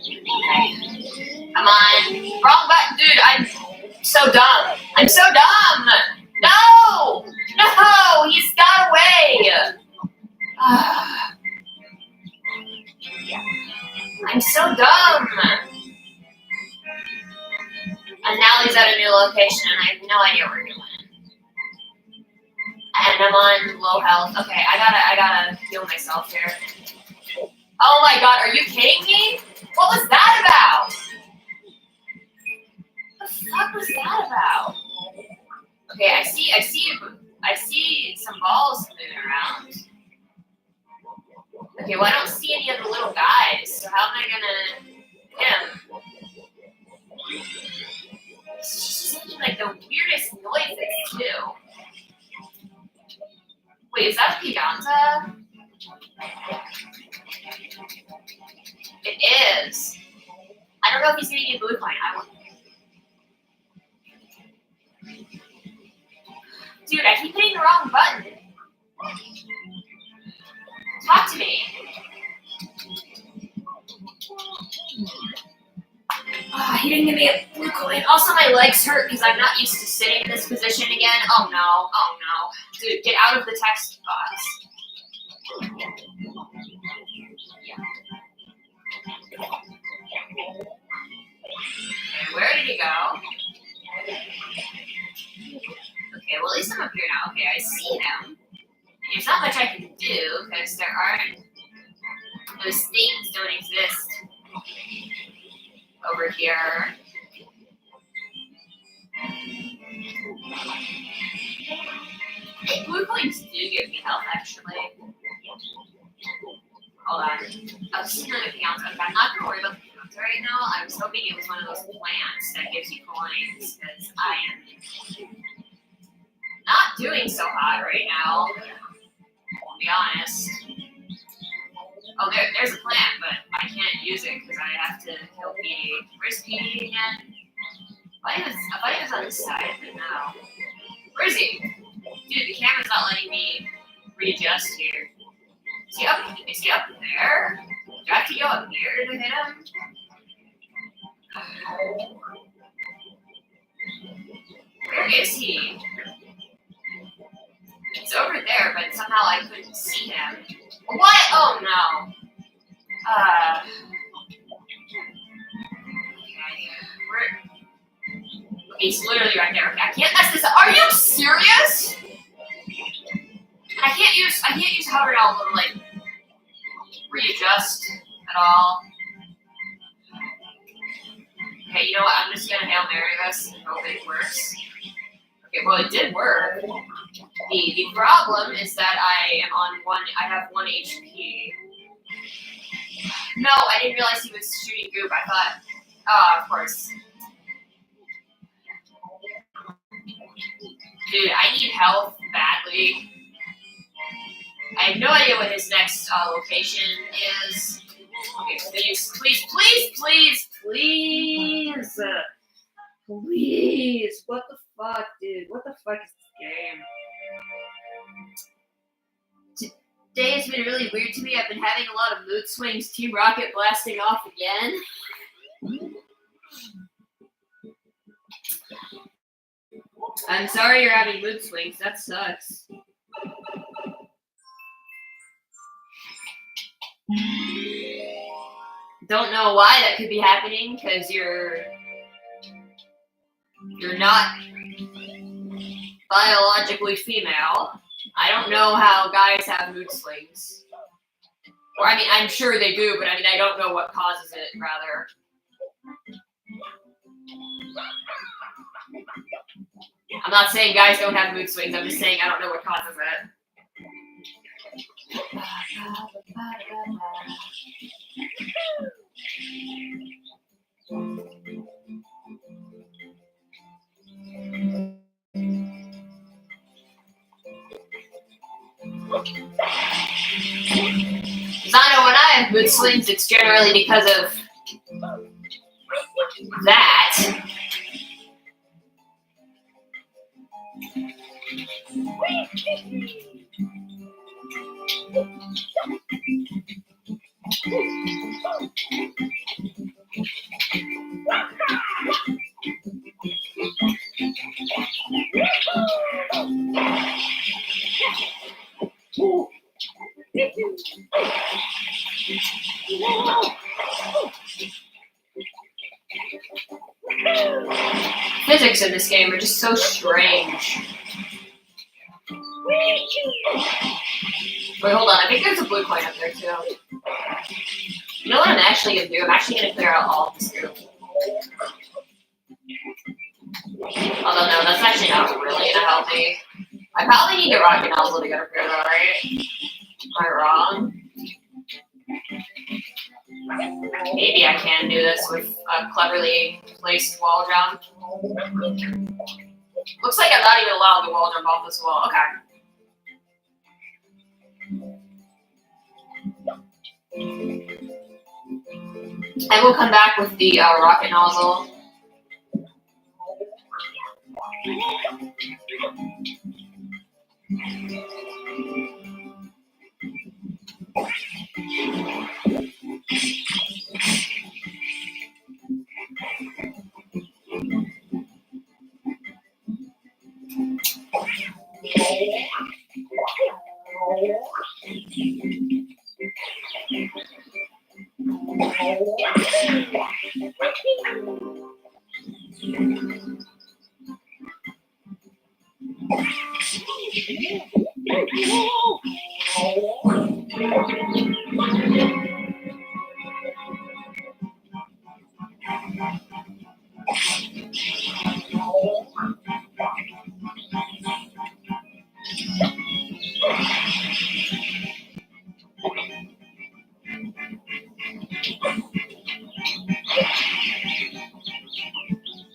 Okay. Come on. Wrong button, dude. I'm so dumb. I'm so dumb. No! No! He's got away. I'm so dumb. And now he's at a new location, and I have no idea where he went. And I'm on low health. Okay, I gotta heal myself here. Oh my god, are you kidding me? What was that about? What the fuck was that about? Okay, I see some balls moving around. Okay, well I don't see any of the little guys, so how am I gonna hit him? She's making like the weirdest noises too. Wait, is that a Pianta? It is. I don't know if he's gonna get blue coin. Dude, I keep hitting the wrong button. Talk to me. Oh, he didn't give me a blue coin. Also, my legs hurt because I'm not used to sitting in this position again. Oh no, oh no. Dude, get out of the text box. Yeah. Okay, where did he go? Okay, well at least I'm up here now. Okay, I see him. There's not much I can do because there aren't, those things don't exist over here. I think blue coins do give me health actually. Hold on. I was seeing another Pianta. Okay, I'm not gonna worry about the Pianta right now. I was hoping it was one of those plants that gives you coins because I am not doing so hot right now. To be honest. Oh, there's a plant, but I can't use it because I have to kill PD. Where's PD again? I thought he was on this side, but no. Where is he? Dude, the camera's not letting me readjust here. Is he up there? Do I have to go up here to hit him? Where is he? He's over there, but somehow I couldn't see him. What? Oh no. Okay. He's literally right there. Okay, I can't mess this up. Are you serious? I can't use hover down to like readjust at all. Okay, you know what? I'm just gonna Hail Mary this and hope it works. Okay, well it did work. The problem is that I have 1 HP. No, I didn't realize he was shooting goop. I thought, oh, of course. Dude, I need health badly. I have no idea what his next location is. Okay, please. Please. What the fuck, dude? What the fuck is this game? Today has been really weird to me. I've been having a lot of mood swings. Team Rocket blasting off again. I'm sorry you're having mood swings. That sucks. Don't know why that could be happening because you're not biologically female. I don't know how guys have mood swings. Or, I mean, I'm sure they do, but I mean, I don't know what causes it, rather. I'm not saying guys don't have mood swings, I'm just saying I don't know what causes it. Because I know when I have mood swings, it's generally because of that. Physics in this game are just so strange. Wait, hold on. I think there's a blue coin up there too. You know what I'm actually gonna do? I'm actually gonna clear out all of this group. Although no, that's actually not really gonna help me. I probably need a rocket nozzle to get up here though, right? Am I wrong? Maybe I can do this with a cleverly placed wall jump. Looks like I'm not even allowed to wall jump off this wall. Okay. I will come back with the rocket nozzle.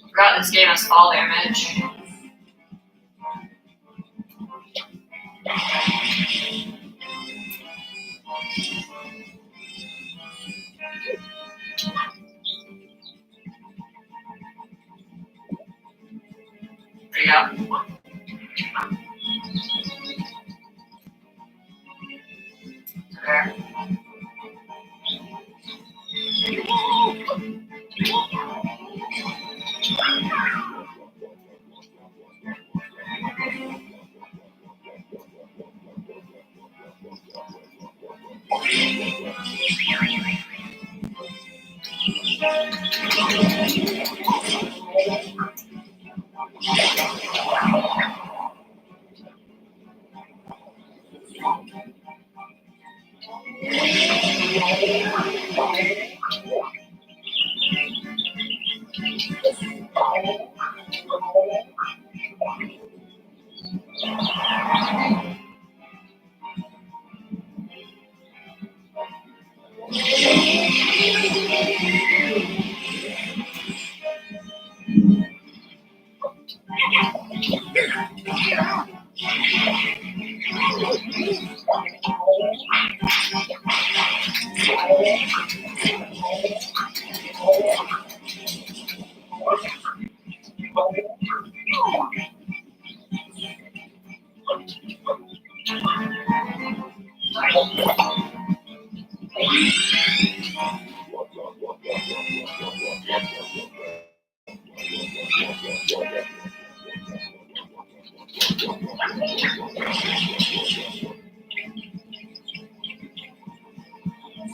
Forgot this game has fall damage. There you go. There.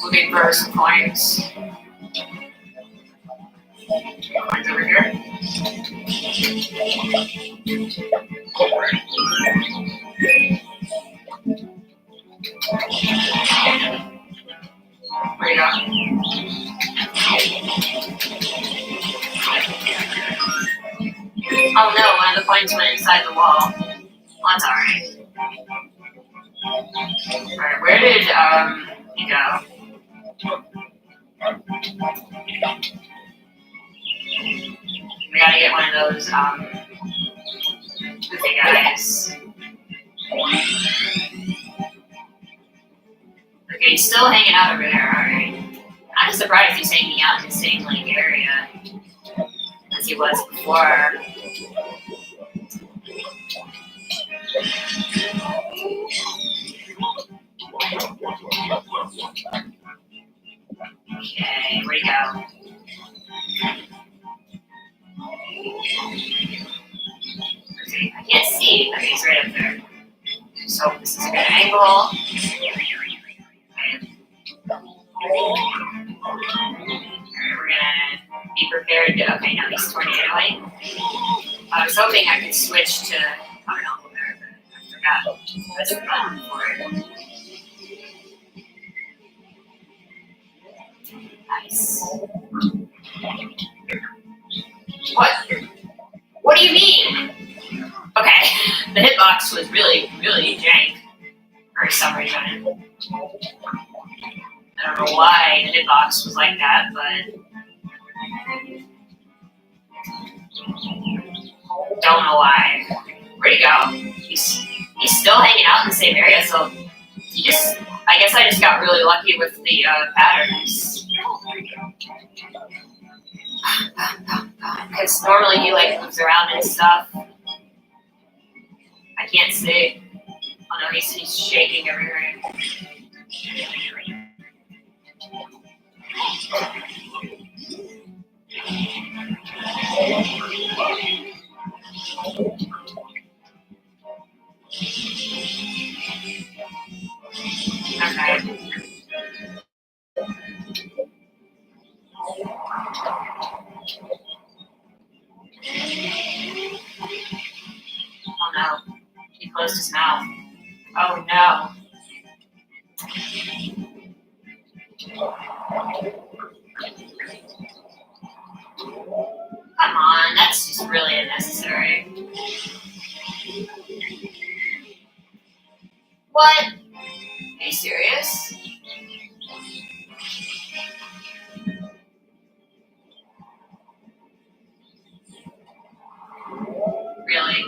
Looking for some coins. Coins over here. Where you go? Oh no, one of the coins went inside the wall. That's alright. Alright, where did he go? We gotta get one of those goofy guys. Okay, he's still hanging out over there, alright. I'm just surprised he's hanging out in the same like area as he was before. Okay, where'd he go? Okay, I can't see. Okay, he's right up there. So this is a good angle. Alright, we're gonna be prepared to. Okay, now he's tornadoing. I was hoping I could switch to. Oh no, there, but I forgot. That's the button for it. Nice. What? What do you mean? Okay, the hitbox was really, really jank for some reason. I don't know why the hitbox was like that, but don't know why. Where'd he go? He's still hanging out in the same area, so he just. I guess I just got really lucky with the patterns. Because normally he like moves around and stuff. I can't see. Oh no, he's shaking everywhere. Okay. Oh no. He closed his mouth. Oh no. Come on, that's just really unnecessary. What? Are you serious? Really?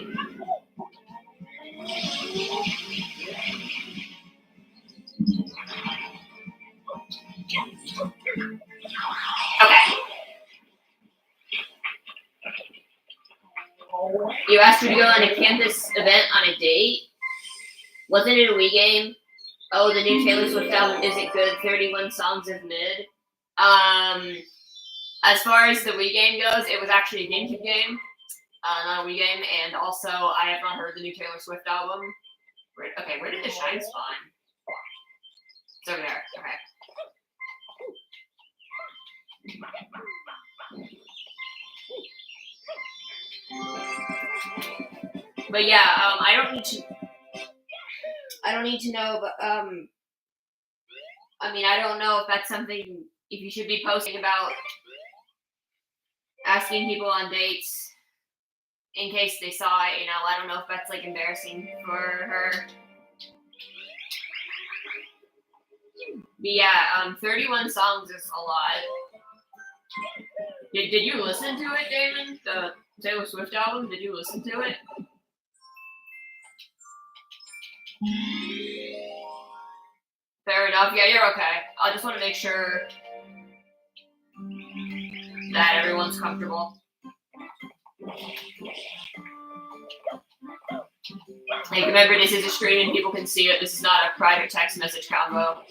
Okay. You asked me to go on a campus event on a date? Wasn't it a Wii game? Oh, the new Taylor Swift album isn't good. 31 songs of mid. As far as the Wii game goes, it was actually a GameCube game, not a Wii game. And also, I have not heard the new Taylor Swift album. Where did the shine spawn? It's over there. Okay. But yeah, I don't need to know, but I mean, I don't know if that's something, if you should be posting about asking people on dates in case they saw it, I don't know if that's like embarrassing for her. But yeah, 31 songs is a lot. Did you listen to it, Damon? The Taylor Swift album? Did you listen to it? Fair enough. Yeah, you're okay. I just want to make sure that everyone's comfortable. Like, remember, this is a stream and people can see it. This is not a private text message combo.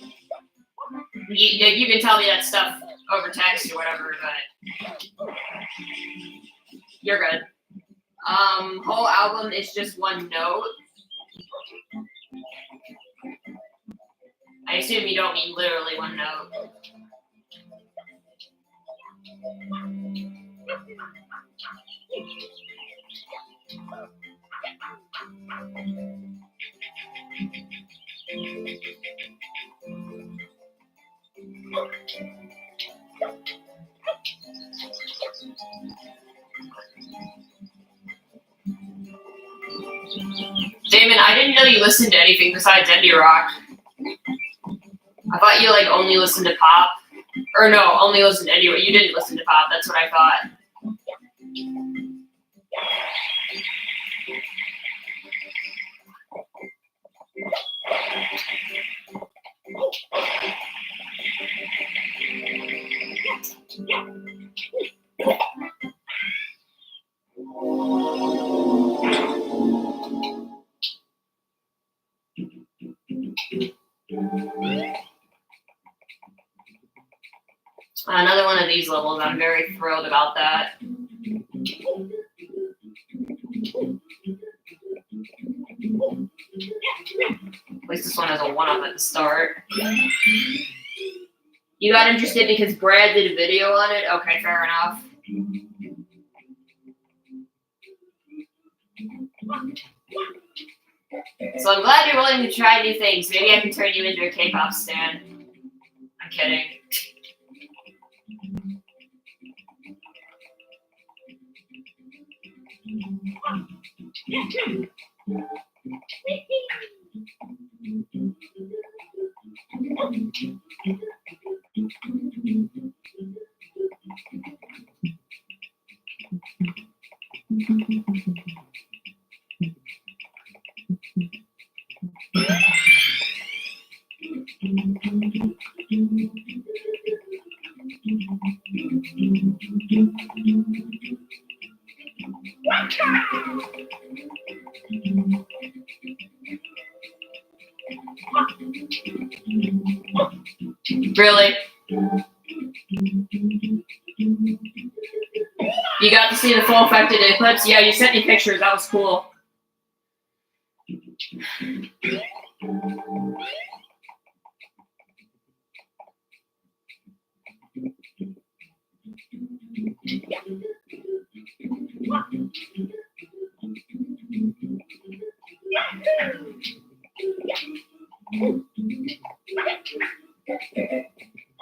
You can tell me that stuff over text or whatever, but you're good. Whole album is just one note. I assume you don't mean literally one note. Damon, I didn't know you listened to anything besides indie rock. I thought you only listened to pop. Or no, only listened to indie rock. You didn't listen to pop, that's what I thought. levels. I'm very thrilled about that. At least this one has a 1-up at the start. You got interested because Brad did a video on it? Okay, fair enough. So I'm glad you're willing to try new things. Maybe I can turn you into a K-pop stan. I'm kidding. Really? You got to see the full effect of the eclipse? Yeah, you sent me pictures. That was cool.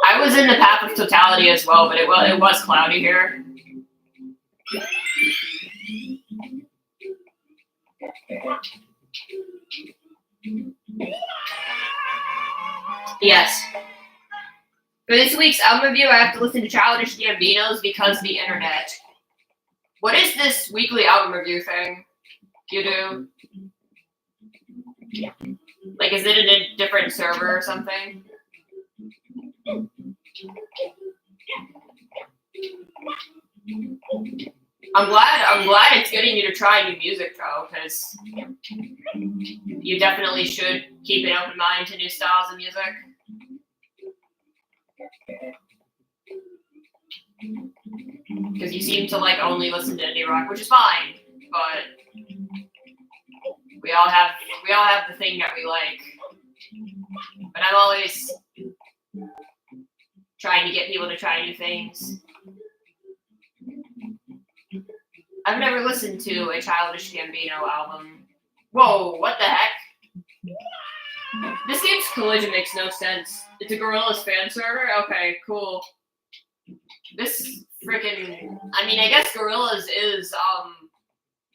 I was in the path of totality as well, but it was cloudy here. Yes. For this week's album review, I have to listen to Childish Gambino's Because the Internet. What is this weekly album review thing you do? Like, is it in a different server or something? I'm glad it's getting you to try new music though, because you definitely should keep an open mind to new styles of music. Because you seem to like only listen to indie rock, which is fine, but we all have the thing that we like. But I'm always trying to get people to try new things. I've never listened to a Childish Gambino album. Whoa, what the heck? This game's collision makes no sense. It's a Gorillaz fan server? Okay, cool. This freaking... I mean, I guess Gorillaz is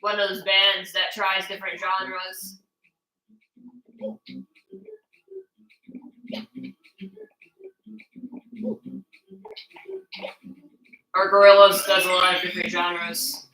one of those bands that tries different genres. Or Gorillaz does a lot of different genres.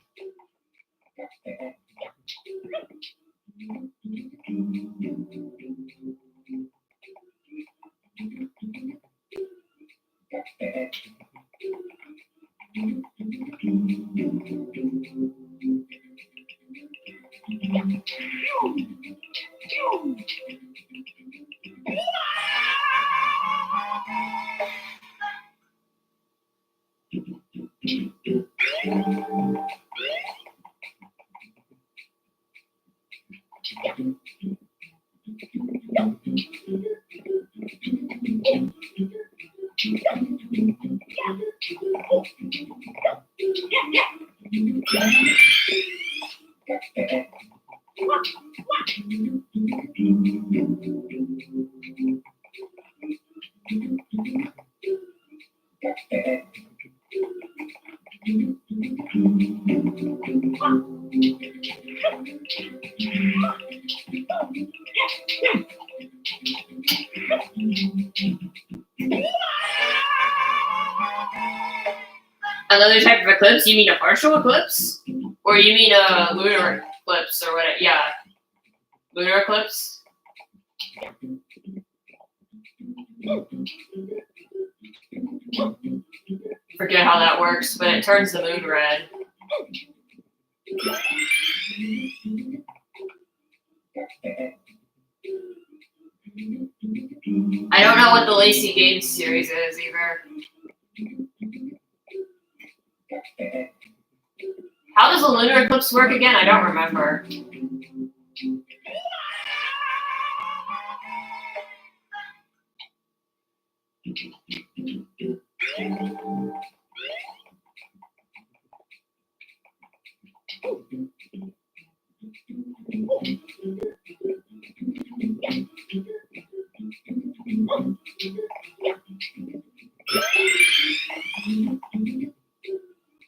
Another type of eclipse? You mean a partial eclipse? Or you mean a lunar eclipse or what? Yeah. Lunar eclipse? Forget how that works, but it turns the moon red. I don't know what the Lacey Games series is either. How does a lunar eclipse work again? I don't remember.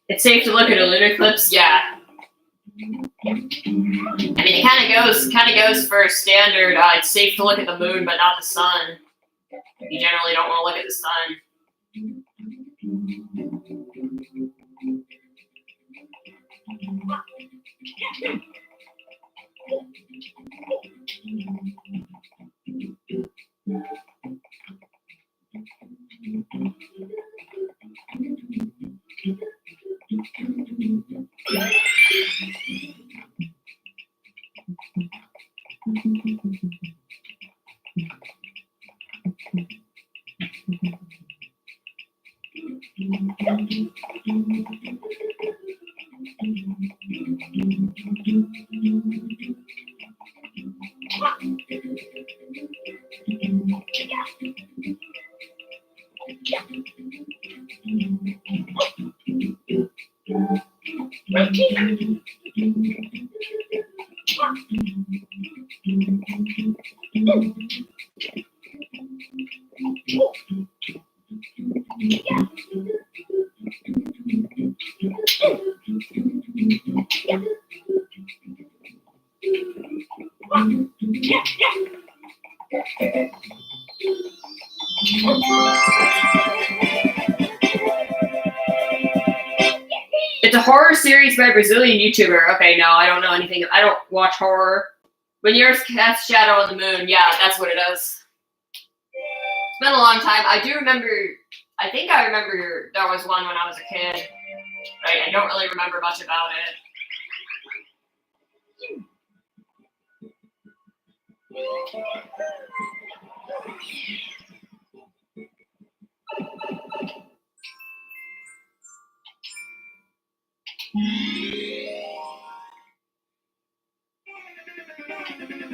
It's safe to look at a lunar eclipse, yeah. I mean, it kind of goes for standard. It's safe to look at the moon, but not the sun. You generally don't want to look at the sun. It's a horror series by a Brazilian YouTuber. Okay, no, I don't know anything. I don't watch horror. When the Earth casts shadow on the moon, yeah, that's what it is. It's been a long time. I think I remember there was one when I was a kid. Right? I don't really remember much about it.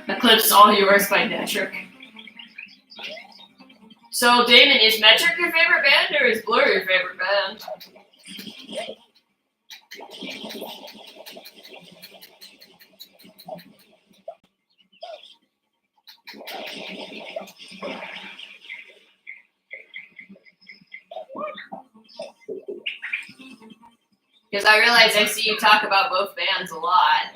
Eclipse All Yours by Metric. So, Damon, is Metric your favorite band or is Blur your favorite band? Because I realize I see you talk about both bands a lot.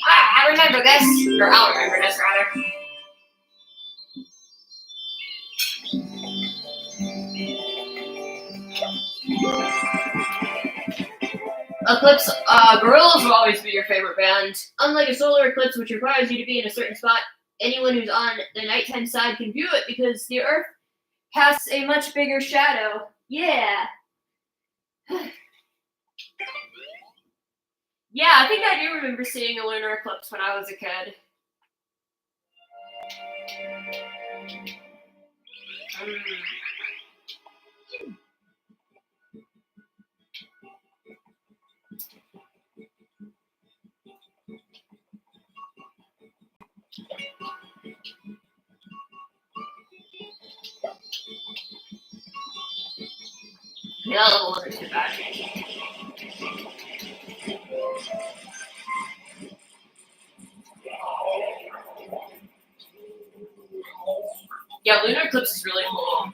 I remember this, or I'll remember this rather. Eclipse, Gorillas will always be your favorite band. Unlike a solar eclipse, which requires you to be in a certain spot, anyone who's on the nighttime side can view it because the Earth casts a much bigger shadow. Yeah. Yeah, I think I do remember seeing a lunar eclipse when I was a kid. Yeah, that level wasn't too bad. Yeah, lunar eclipse is really cool.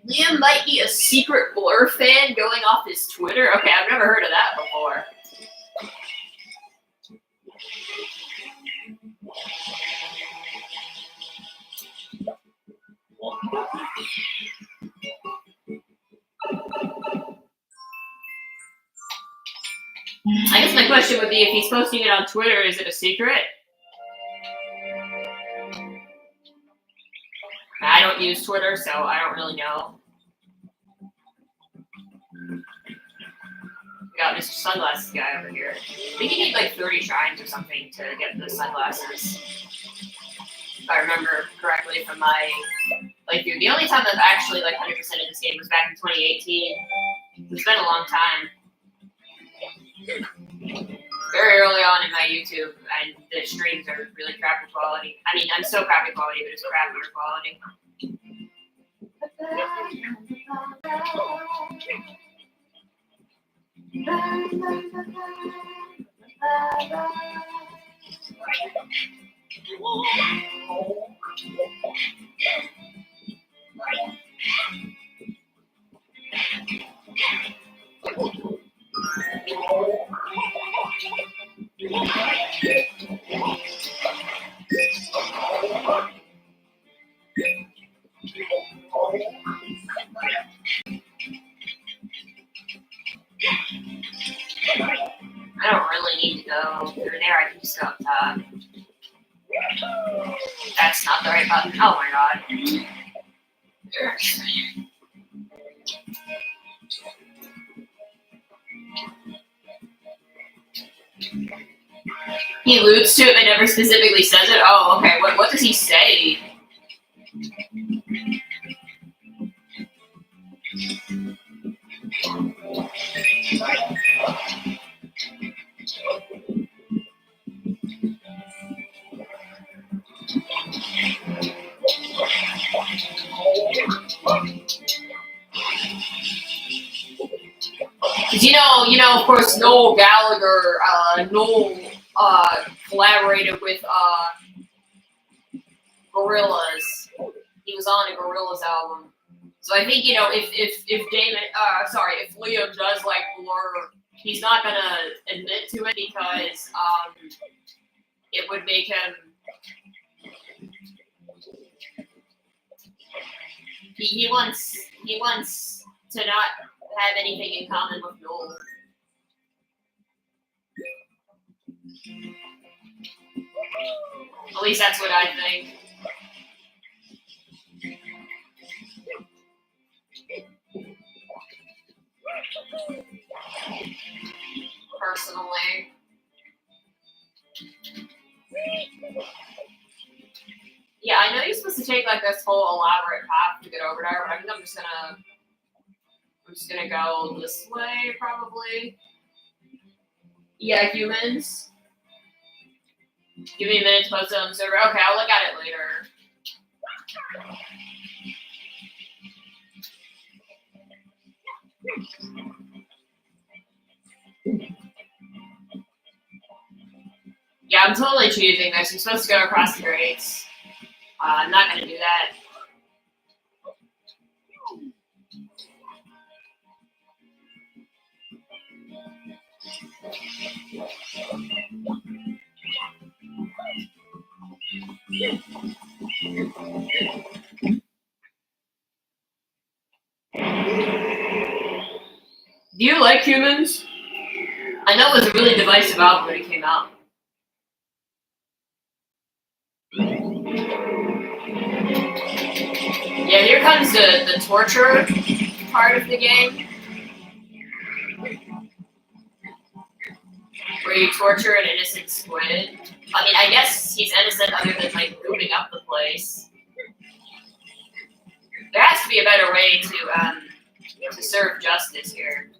Liam might be a secret Blur fan going off his Twitter. Okay, I've never heard of that before. I guess my question would be, if he's posting it on Twitter, is it a secret? I don't use Twitter, so I don't really know. We got Mr. Sunglasses guy over here. I think you need like 30 shrines or something to get the sunglasses. If I remember correctly from my playthrough. The only time I've actually like 100% of this game was back in 2018. It's been a long time. Very early on in my YouTube, and the streams are really crappy quality. I mean, I'm so crappy quality, but it's crappier quality. I don't really need to go through there. I can just go up top. That's not the right button. Oh my god. He alludes to it but never specifically says it? Oh, okay. What does he say? Because of course, Noel Gallagher, Noel collaborated with Gorillaz. He was on a Gorillaz album. So I think, if Liam does like Blur, he's not gonna admit to it because it would make him. He wants to not have anything in common with Noel. At least that's what I think. Personally. Yeah, I know you're supposed to take like this whole elaborate path to get over there, but I think I'm just gonna go this way probably. Yeah, humans. Give me a minute to post it on the server. Okay, I'll look at it later. Yeah, I'm totally choosing this. You're supposed to go across the grates. I'm not going to do that. Do you like humans? I know it was a really divisive album when it came out. Yeah, here comes the torture part of the game. Where you torture an innocent squid. I mean, I guess he's innocent other than, like, moving up the place. There has to be a better way to serve justice here.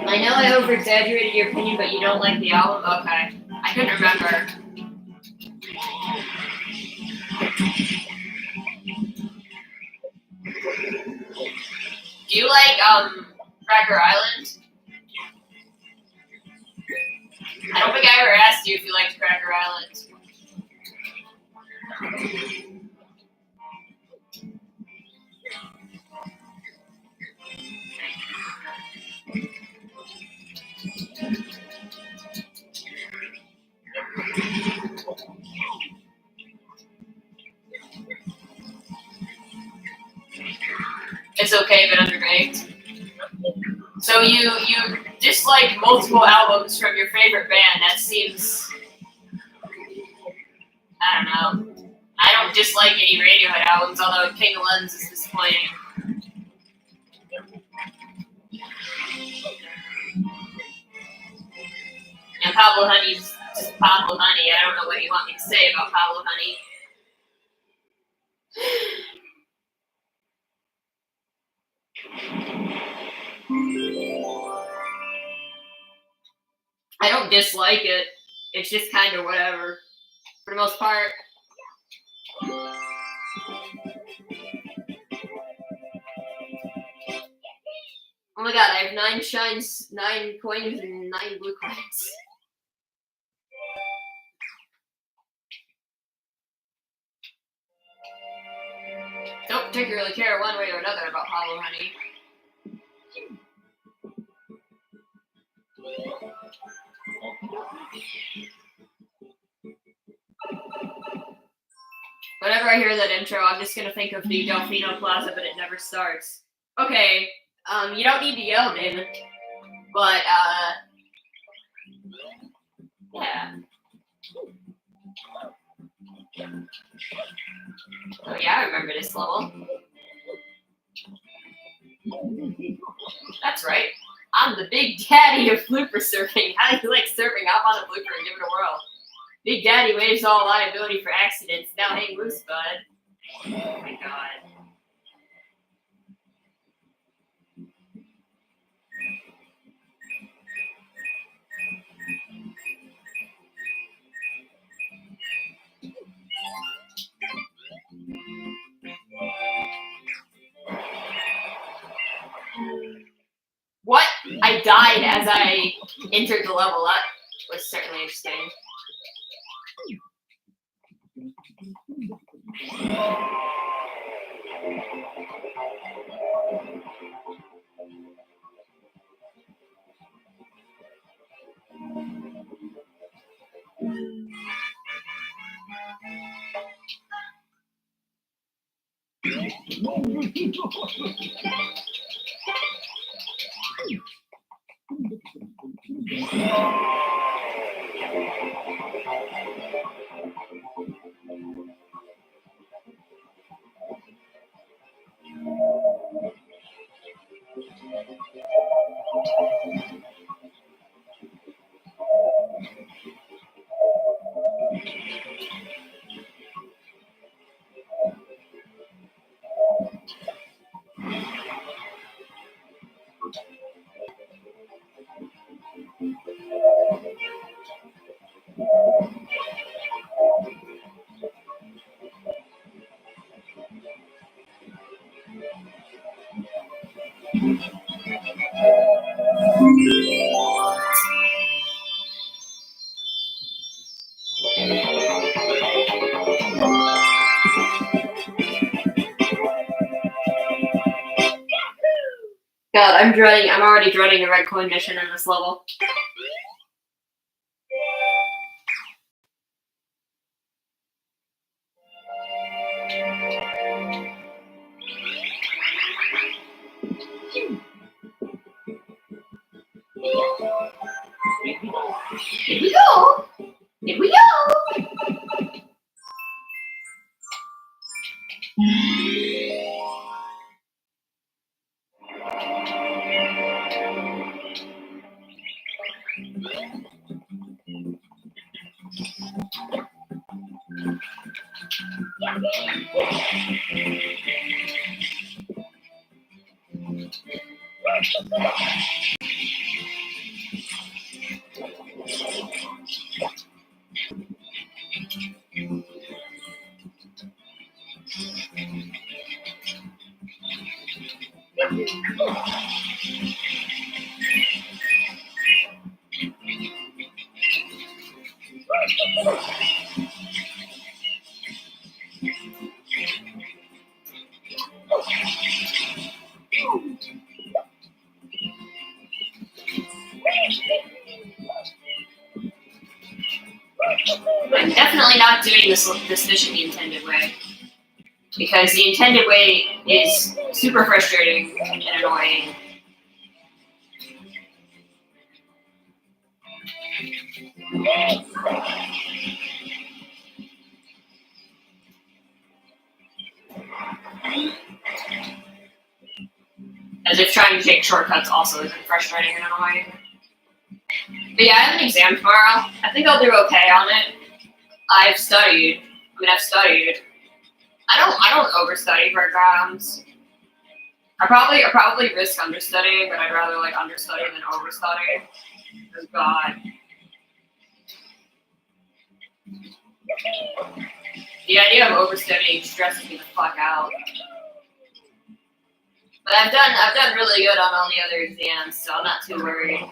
I know I over-exaggerated your opinion, but you don't like the album? Okay. I couldn't remember. Do you like, Cracker Island? I don't think I ever asked you if you liked Cracker Island. It's okay, but underbaked. So you dislike multiple albums from your favorite band. That seems, I don't know. I don't dislike any Radiohead albums, although King of Lens is disappointing. And Pablo Honey's just Pablo Honey. I don't know what you want me to say about Pablo Honey. I don't dislike it. It's just kind of whatever. For the most part. Oh my god, I have 9 shines, 9 coins, and 9 blue coins. Don't particularly care one way or another about Pablo Honey. Whenever I hear that intro, I'm just gonna think of the Delfino Plaza, but it never starts. Okay, you don't need to yell, David. But, yeah. Oh yeah, I remember this level. That's right. I'm the big daddy of blooper surfing. How do you like surfing? Hop on a blooper and give it a whirl. Big Daddy waives all liability for accidents. Now hang loose, bud. Oh my god. What? I died as I entered the level. That was certainly interesting. God, I'm already dreading the red coin mission in this level. Here we go! Here we go! I'm definitely not doing this mission the intended way. Because the intended way is super frustrating and annoying. As if trying to take shortcuts also isn't frustrating and annoying. But yeah, I have an exam tomorrow. I think I'll do okay on it. I've studied. I don't overstudy for exams. I probably risk understudying, but I'd rather like understudy than overstudy. Because God. The idea of overstudying stresses me the fuck out. But I've done really good on all the other exams, so I'm not too worried.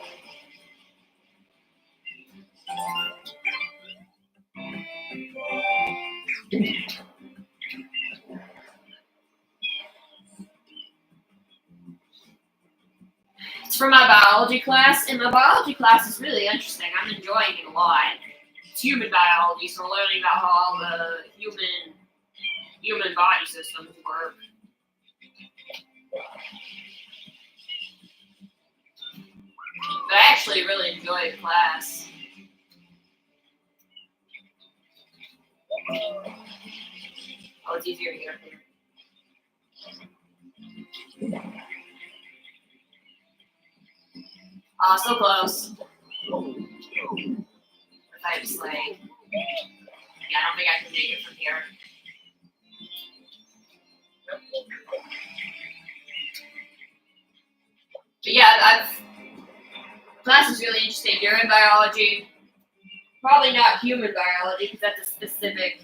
It's for my biology class, and my biology class is really interesting. I'm enjoying it a lot. It's human biology, so we're learning about how all the human body systems work. But I actually really enjoy the class. Oh, it's easier to get up here. So close. If I just like, yeah, I don't think I can make it from here. But yeah, class is really interesting. You're in biology. Probably not human biology because that's a specific.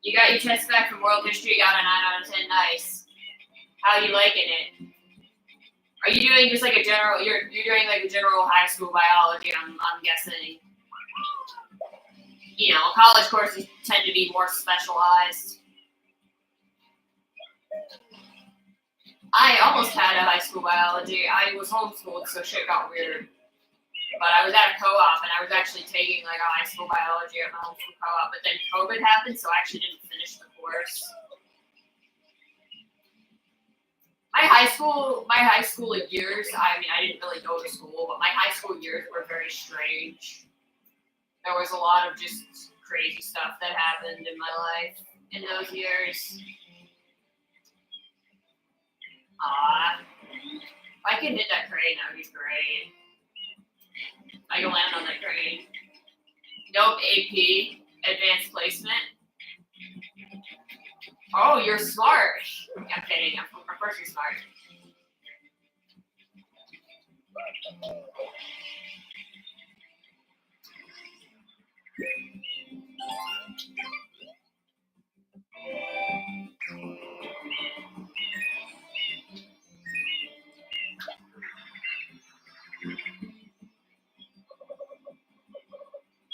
You got your test back from world history. You got a 9 out of 10. Nice. How are you liking it? Are you doing just like a general? You're doing like a general high school biology. I'm guessing. You know, college courses tend to be more specialized. I almost had a high school biology. I was homeschooled, so shit got weird. But I was at a co-op, and I was actually taking like a high school biology at my homeschool co-op. But then COVID happened, so I actually didn't finish the course. my high school years, I mean, I didn't really go to school, but my high school years were very strange. There was a lot of just crazy stuff that happened in my life in those years. If I could hit that crane, that would be great. I can land on that crane. Nope, AP, advanced placement. Oh, you're smart. I'm kidding. Of course you're smart.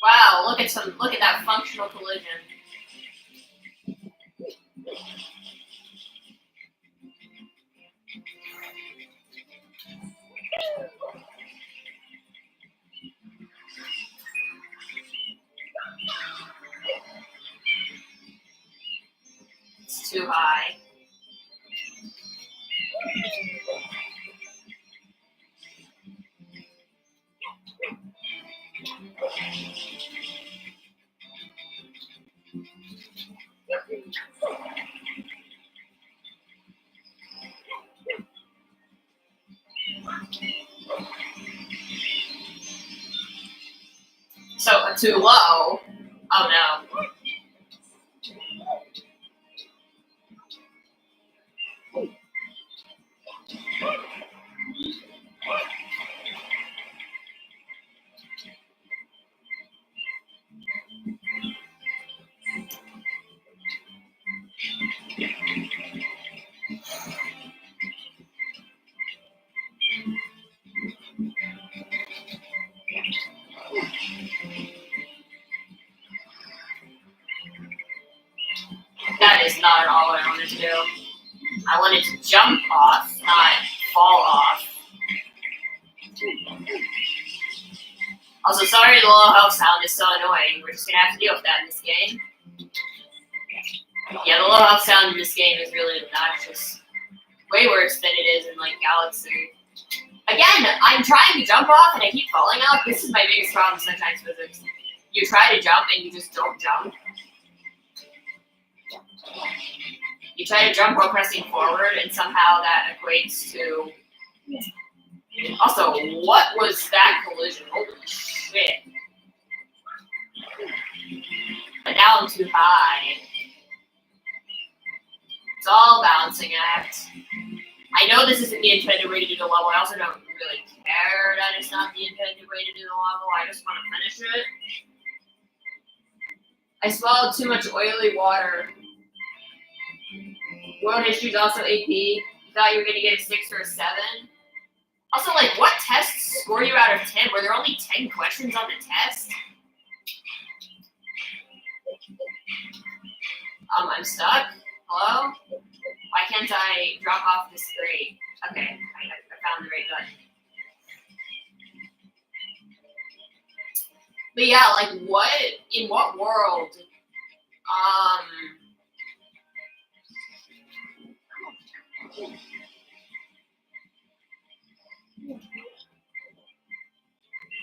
Wow, look at that functional collision. It's too high. So too low. Oh no. That is not at all what I wanted to do. I wanted to jump off, not fall off. Also, sorry the low health sound is so annoying. We're just gonna have to deal with that in this game. Yeah, the low health sound in this game is really obnoxious. Way worse than it is in, like, Galaxy. Again, I'm trying to jump off and I keep falling off. This is my biggest problem with science physics. You try to jump and you just don't jump. You try to jump while pressing forward and somehow that equates to... Also, what was that collision? Holy shit. But now I'm too high. It's all balancing act. I know this isn't the intended way to do the level. I also don't really care that it's not the intended way to do the level. I just want to finish it. I swallowed too much oily water. World history is also AP. You thought you were going to get a 6 or a 7? Also, like, what tests score you out of 10? Were there only 10 questions on the test? I'm stuck. Hello? Why can't I drop off this grate? Okay, I found the right button. But yeah, like, in what world,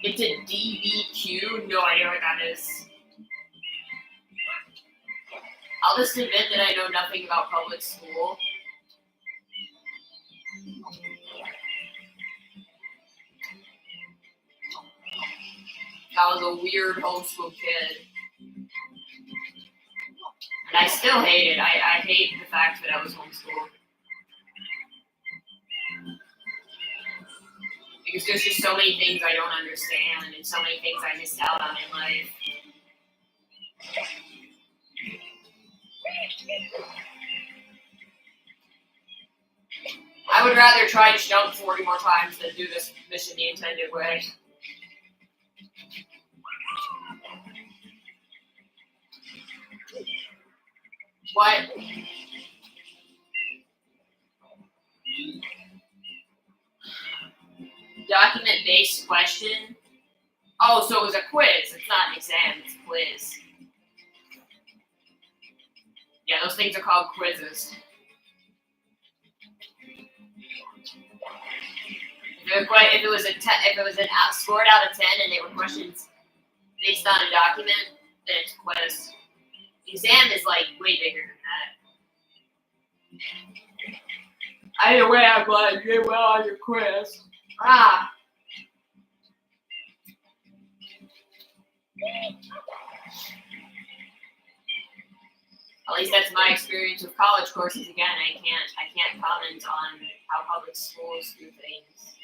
it's a DBQ? No idea what that is. I'll just admit that I know nothing about public school. I was a weird homeschool kid. And I still hate it. I hate the fact that I was homeschooled. Because there's just so many things I don't understand and so many things I missed out on in life. I would rather try to jump 40 more times than do this mission the intended way. What? Document-based question? Oh, so it was a quiz. It's not an exam, it's a quiz. Yeah, those things are called quizzes. if it was scored out of 10 and they were questions based on a document, then it's a quiz. The exam is like way bigger than that. Either way, I'm glad you did well on your quiz. Ah. At least that's my experience with college courses. Again, I can't comment on how public schools do things.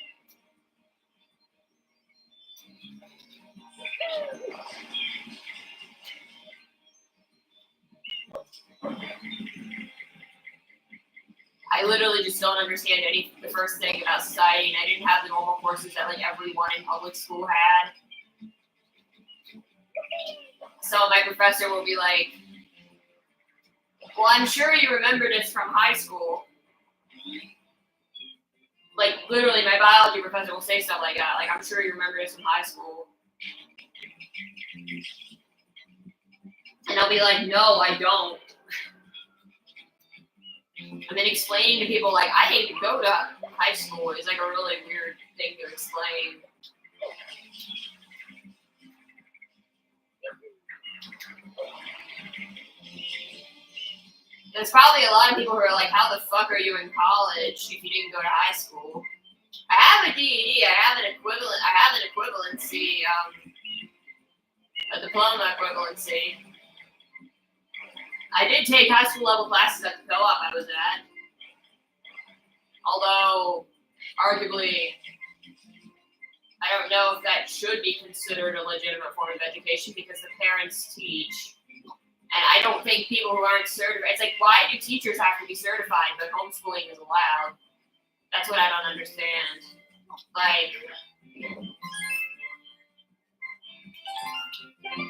I literally just don't understand the first thing about society, and I didn't have the normal courses that like everyone in public school had. So my professor will be like, well, I'm sure you remember this from high school. Like, literally, my biology professor will say stuff like that. Like, I'm sure you remember this from high school. And I'll be like, no, I don't. And then explaining to people, like, I hate to go to high school is like a really weird thing to explain. There's probably a lot of people who are like, how the fuck are you in college if you didn't go to high school? I have a DED, I have an equivalency, a diploma equivalency. I did take high school level classes at the co-op I was at. Although, arguably, I don't know if that should be considered a legitimate form of education because the parents teach. And I don't think people who aren't certified, it's like, why do teachers have to be certified, but homeschooling is allowed? That's what I don't understand.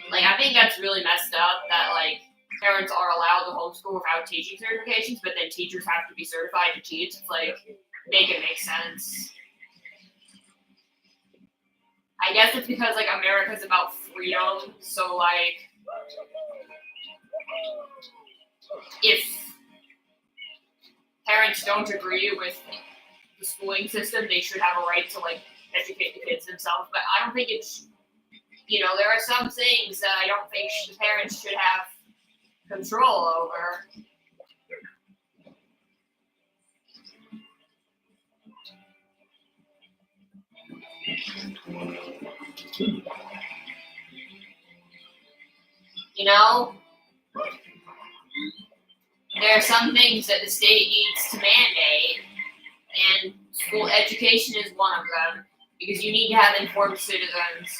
Like, I think that's really messed up that, like, parents are allowed to homeschool without teaching certifications, but then teachers have to be certified to teach. It's like, make it make sense. I guess it's because, like, America's about freedom, so, like, if parents don't agree with the schooling system, they should have a right to, like, educate the kids themselves. But I don't think it's, there are some things that I don't think the parents should have control over. There are some things that the state needs to mandate, and school education is one of them, because you need to have informed citizens.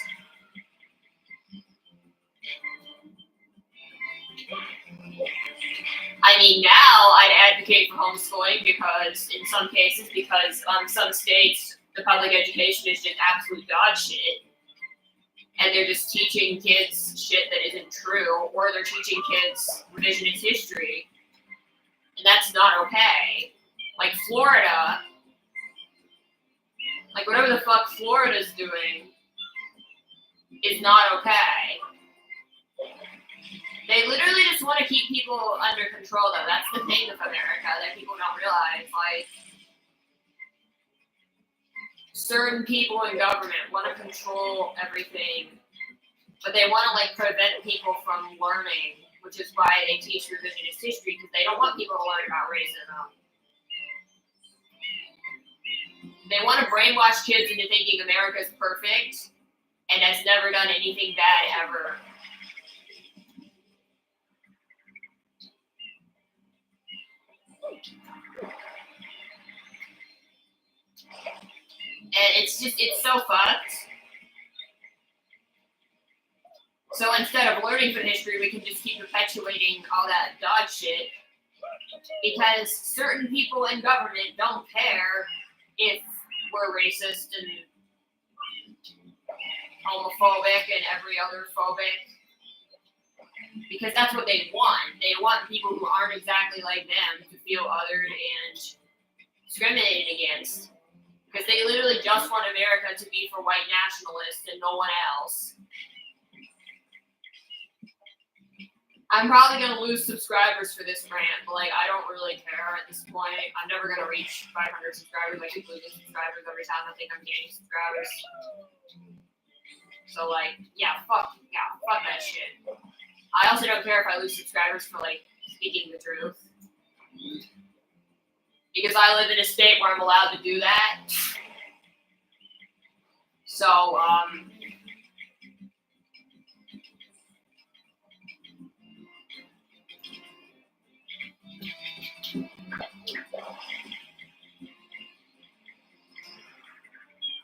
I mean, now I'd advocate for homeschooling because some states, the public education is just absolute dog shit. And they're just teaching kids shit that isn't true, or they're teaching kids revisionist history. And that's not okay. Like Florida, like whatever the fuck Florida's doing is not okay. They literally just want to keep people under control, though. That's the thing with America that people don't realize. Like, certain people in government want to control everything, but they want to, like, prevent people from learning, which is why they teach revisionist history, because they don't want people to learn about racism. They want to brainwash kids into thinking America's perfect and has never done anything bad ever. And it's so fucked. So instead of learning from history, we can just keep perpetuating all that dog shit. Because certain people in government don't care if we're racist and homophobic and every other phobic. Because that's what they want. They want people who aren't exactly like them to feel othered and discriminated against. Because they literally just want America to be for white nationalists and no one else. I'm probably gonna lose subscribers for this rant, but like I don't really care at this point. I'm never gonna reach 500 subscribers. I keep losing subscribers every time I think I'm gaining subscribers. So like, yeah, fuck that shit. I also don't care if I lose subscribers for like speaking the truth, because I live in a state where I'm allowed to do that. So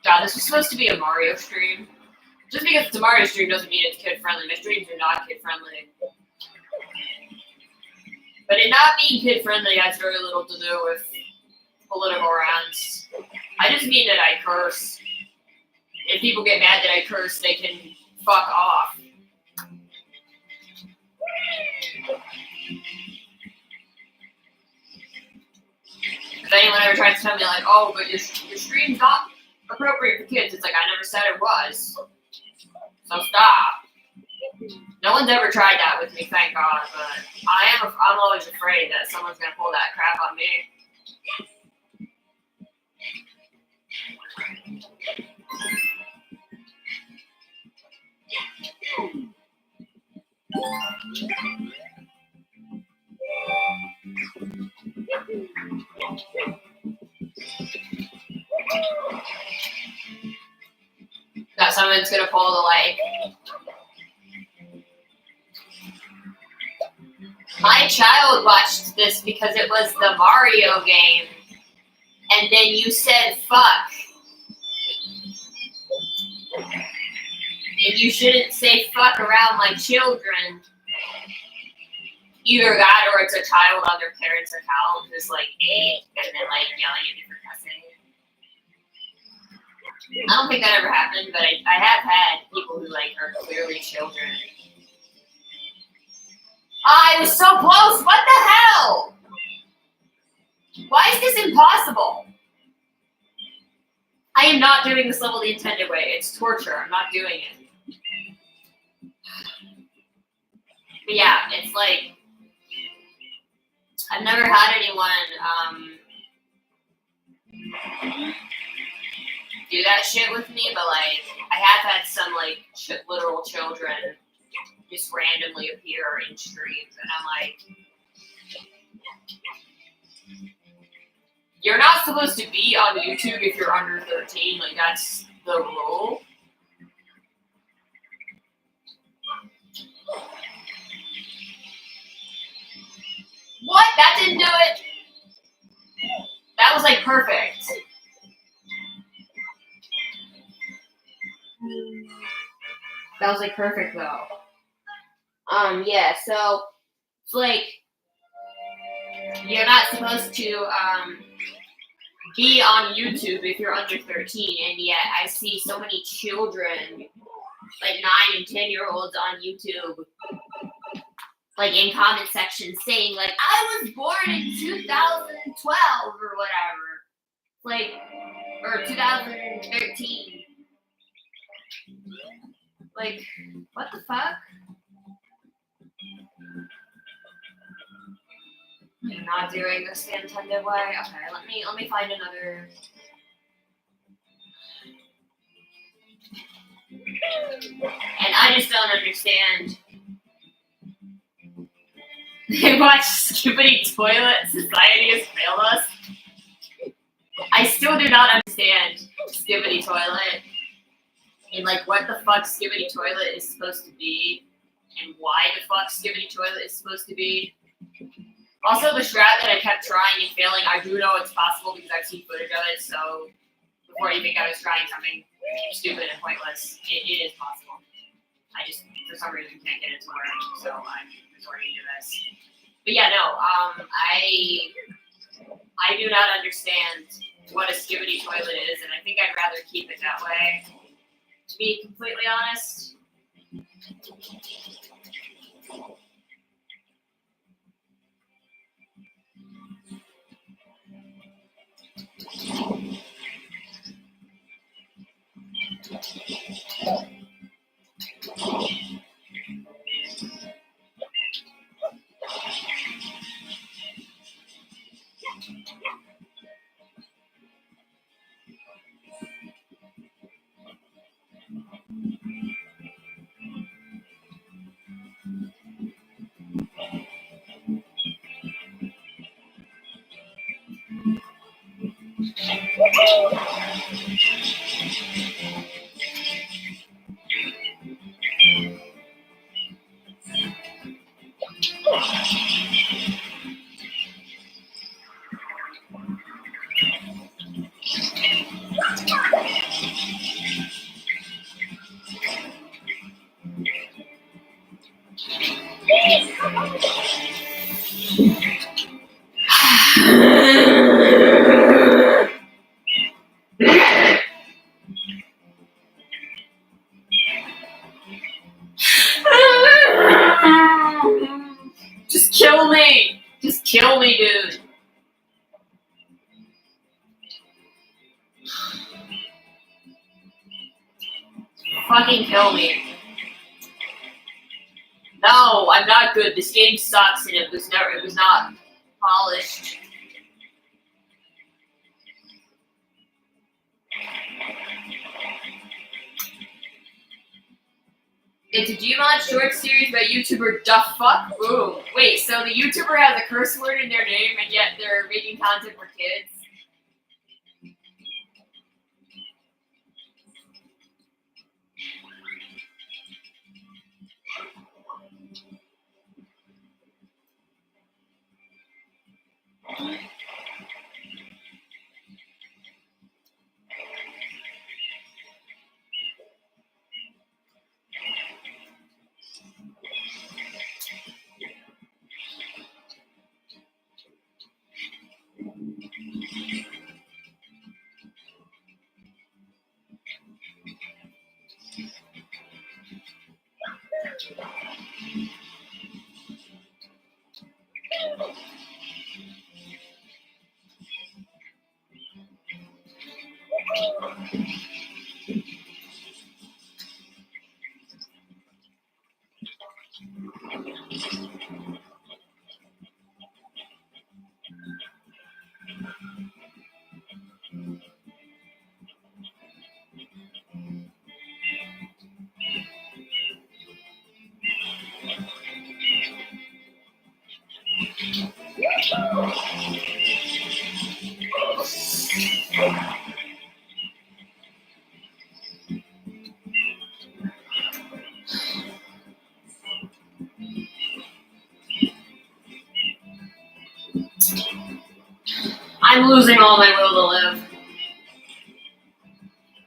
God, this was supposed to be a Mario stream. Just because it's a Mario stream doesn't mean it's kid friendly. My streams are not kid friendly. But it not being kid friendly has very little to do with political rants. I just mean that I curse. If people get mad that I curse, they can fuck off. If anyone ever tries to tell me like, oh, but your stream's not appropriate for kids, it's like, I never said it was. So stop. No one's ever tried that with me, thank God, but I'm always afraid that someone's gonna pull that crap on me. That someone's gonna pull the like. My child watched this because it was the Mario game, and then you said fuck. And you shouldn't say fuck around my children. Either that or it's a child on their parents' account who's like 8 and then like yelling at me for cussing. I don't think that ever happened, but I have had people who like are clearly children. I was so close! What the hell? Why is this impossible? I am not doing this level the intended way. It's torture. I'm not doing it. But yeah, it's like I've never had anyone do that shit with me, but like I have had some like literal children just randomly appear in streams, and I'm like, you're not supposed to be on YouTube if you're under 13. Like that's the rule. What? That didn't do it? That was like perfect. That was like perfect though. Yeah, so it's like you're not supposed to be on YouTube if you're under 13, and yet I see so many children, like 9 and 10-year-olds on YouTube, like in comment sections saying like, I was born in 2012 or whatever, like, or 2013. Like, what the fuck? I'm not doing this the intended way. Okay, let me find another. And I just don't understand. They watch Skibbity Toilet. Society has failed us. I still do not understand Skibbity Toilet and like what the fuck Skibbity Toilet is supposed to be and why the fuck Skibbity Toilet is supposed to be. Also, the strat that I kept trying and failing, I do know it's possible because I've seen footage of it, so before you think I was trying something stupid and pointless, it is possible. I just, for some reason, can't get it to work, so I'm resorting to this. But yeah, no, I do not understand what a Skibbity Toilet is, and I think I'd rather keep it that way, to be completely honest. Just kill me! Just kill me, dude. Fucking kill me. No, I'm not good. This game sucks and it was not polished. It's a Digimon short series by YouTuber Dufffuck. Ooh. Wait, so the YouTuber has a curse word in their name and yet they're making content for kids? I'm losing all my will to live.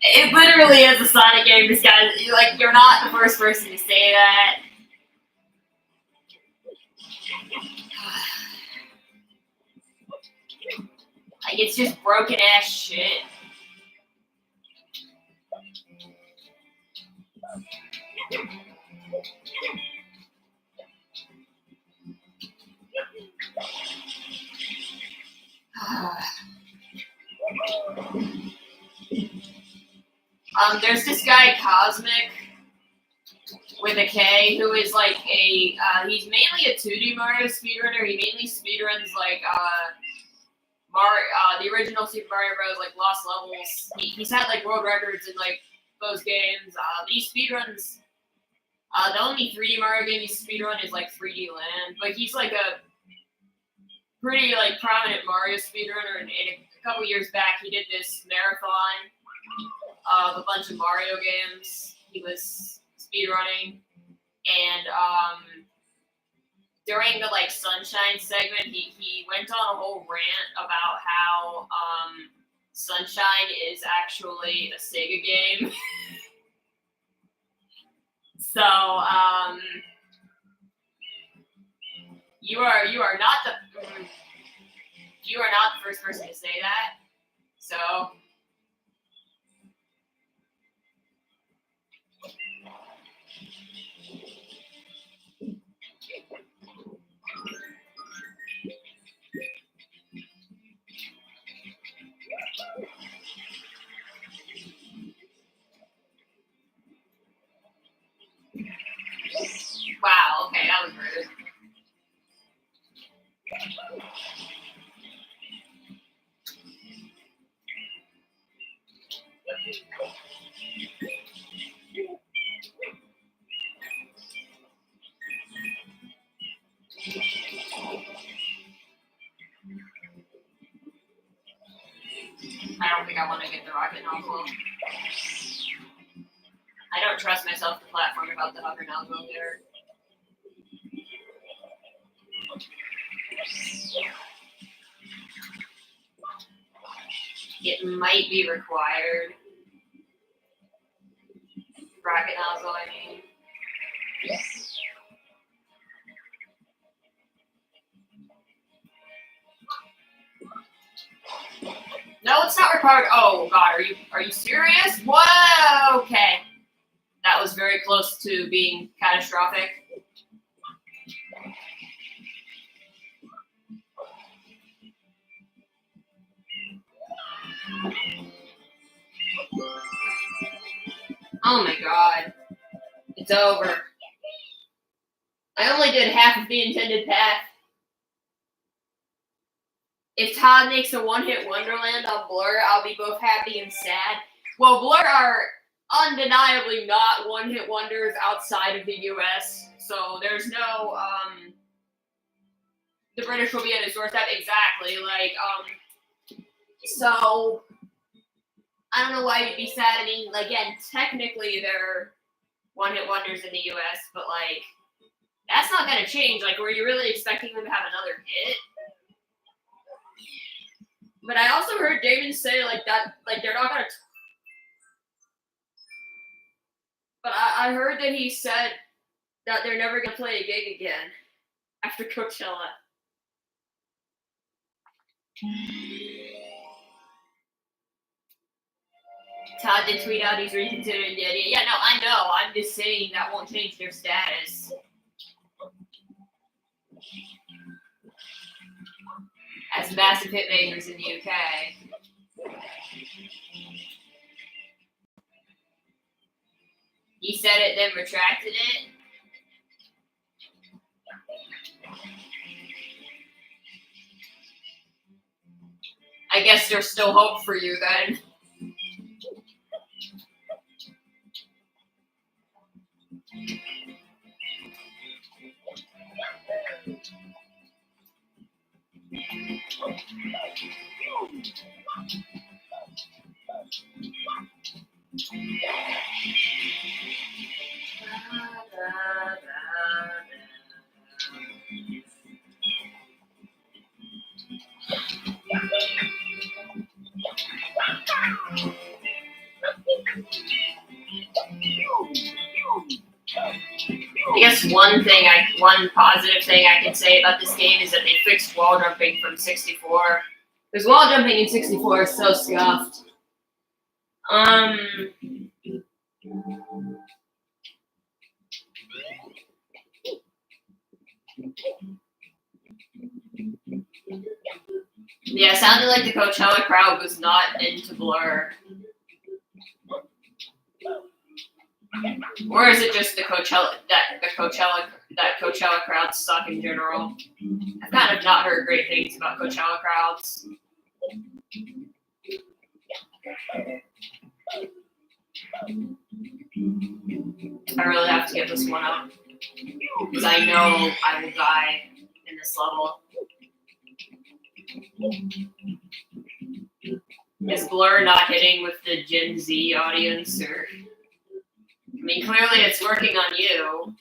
It literally is a Sonic game, this guy. Like, you're not the first person to say that. Like, it's just broken ass shit. There's this guy, Cosmic, with a K, who is like a, he's mainly a 2D Mario speedrunner. He mainly speedruns like, the original Super Mario Bros. Like Lost Levels. He's had like world records in like those games. These speedruns, the only 3D Mario game he's speedrun is like 3D Land, but he's like a pretty like prominent Mario speedrunner. And a couple years back, he did this marathon of a bunch of Mario games he was speedrunning, and during the like Sunshine segment, he went on a whole rant about how Sunshine is actually a Sega game. So you are not the first person to say that. So wow, okay, that was rude. I don't think I want to get the rocket nozzle. I don't trust myself to platform about the hover nozzle here. It might be required. Rocket nozzle, I mean. No, it's not required. Oh God, are you serious? Whoa, okay. That was very close to being catastrophic. Oh my God. It's over. I only did half of the intended path. If Todd makes a one-hit Wonderland on Blur, I'll be both happy and sad. Well, Blur are undeniably not one-hit wonders outside of the US, so there's no, the British will be at his doorstep, exactly, like, so, I don't know why you'd be sad. I mean, again, technically they're one-hit wonders in the US, but, like, that's not gonna change. Like, were you really expecting them to have another hit? But I also heard Damon say, like, that, like, they're not gonna... But I heard that he said that they're never gonna play a gig again after Coachella. Todd did tweet out he's reconsidering the idea. Yeah, no, I know. I'm just saying that won't change their status. As massive hit makers in the UK. He said it, then retracted it. I guess there's still hope for you then. I guess one positive thing I can say about this game is that they fixed wall jumping from 64. Because wall jumping in 64 is so scuffed. Yeah, it sounded like the Coachella crowd was not into Blur. Or is it just the Coachella crowds suck in general? I've kind of not heard great things about Coachella crowds. I really have to get this one up because I know I will die in this level. Is Blur not hitting with the Gen Z audience, or? I mean, clearly it's working on you.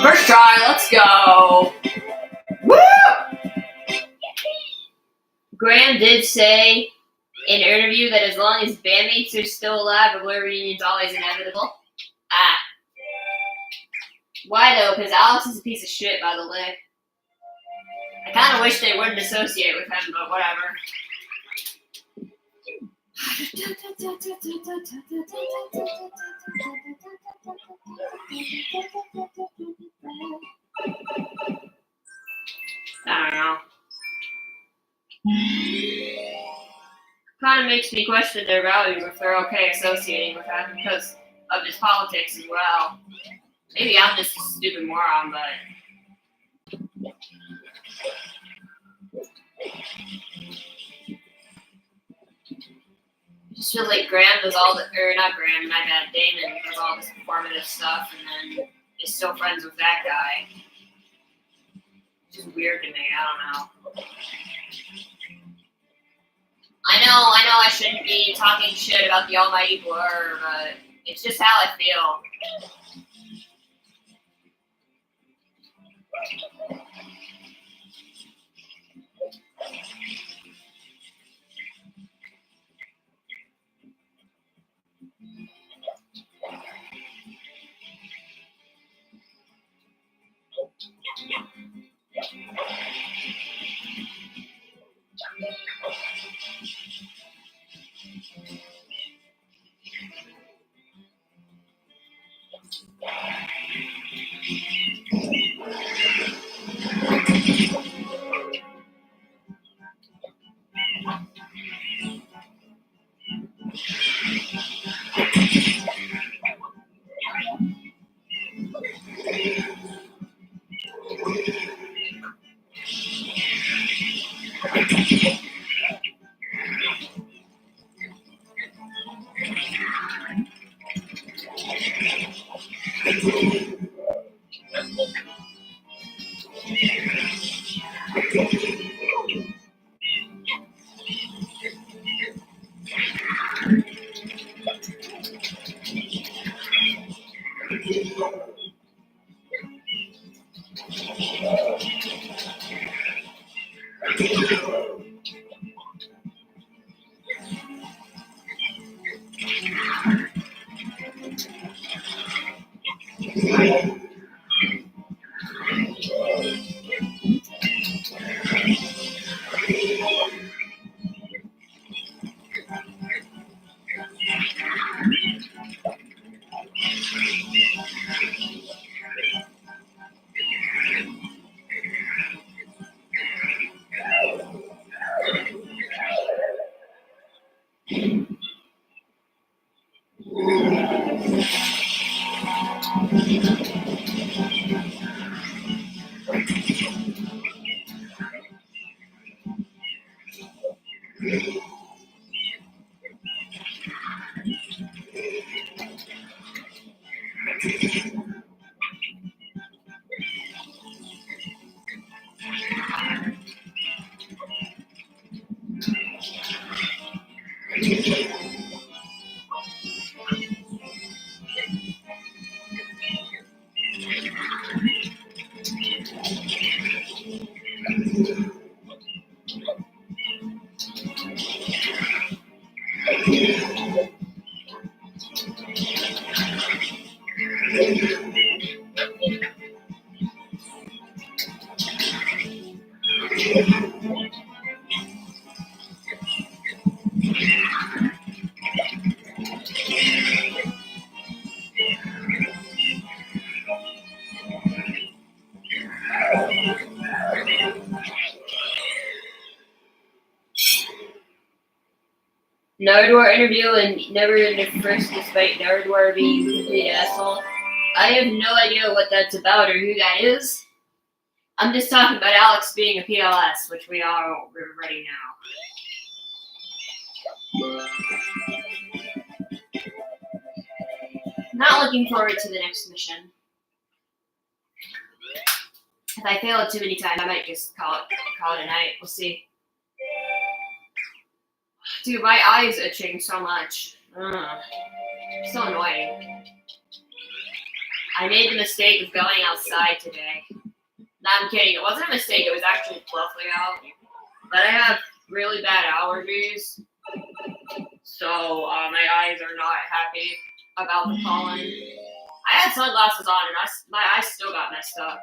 First try, let's go. Woo! Graham did say in an interview that as long as bandmates are still alive, a boy reunion's always inevitable. Ah. Why though? Because Alex is a piece of shit, by the way. I kind of wish they wouldn't associate with him, but whatever. I don't know. Kind of makes me question their values if they're okay associating with him because of his politics as well. Maybe I'm just a stupid moron, but it just feels like Graham does all the, or not Graham, my bad, Damon does all this performative stuff and then is still friends with that guy. It's just weird to me, I don't know. I know I shouldn't be talking shit about the almighty Blur, but it's just how I feel. Nardwar interview and never in the first despite Nardwar being a complete asshole. I have no idea what that's about or who that is. I'm just talking about Alex being a PLS, which we are already know. Not looking forward to the next mission. If I fail it too many times, I might just call it a night. We'll see. Dude, my eye's itching so much. Ugh. So annoying. I made the mistake of going outside today. No, I'm kidding. It wasn't a mistake. It was actually lovely out. But I have really bad allergies. So my eyes are not happy about the pollen. I had sunglasses on and my eyes still got messed up.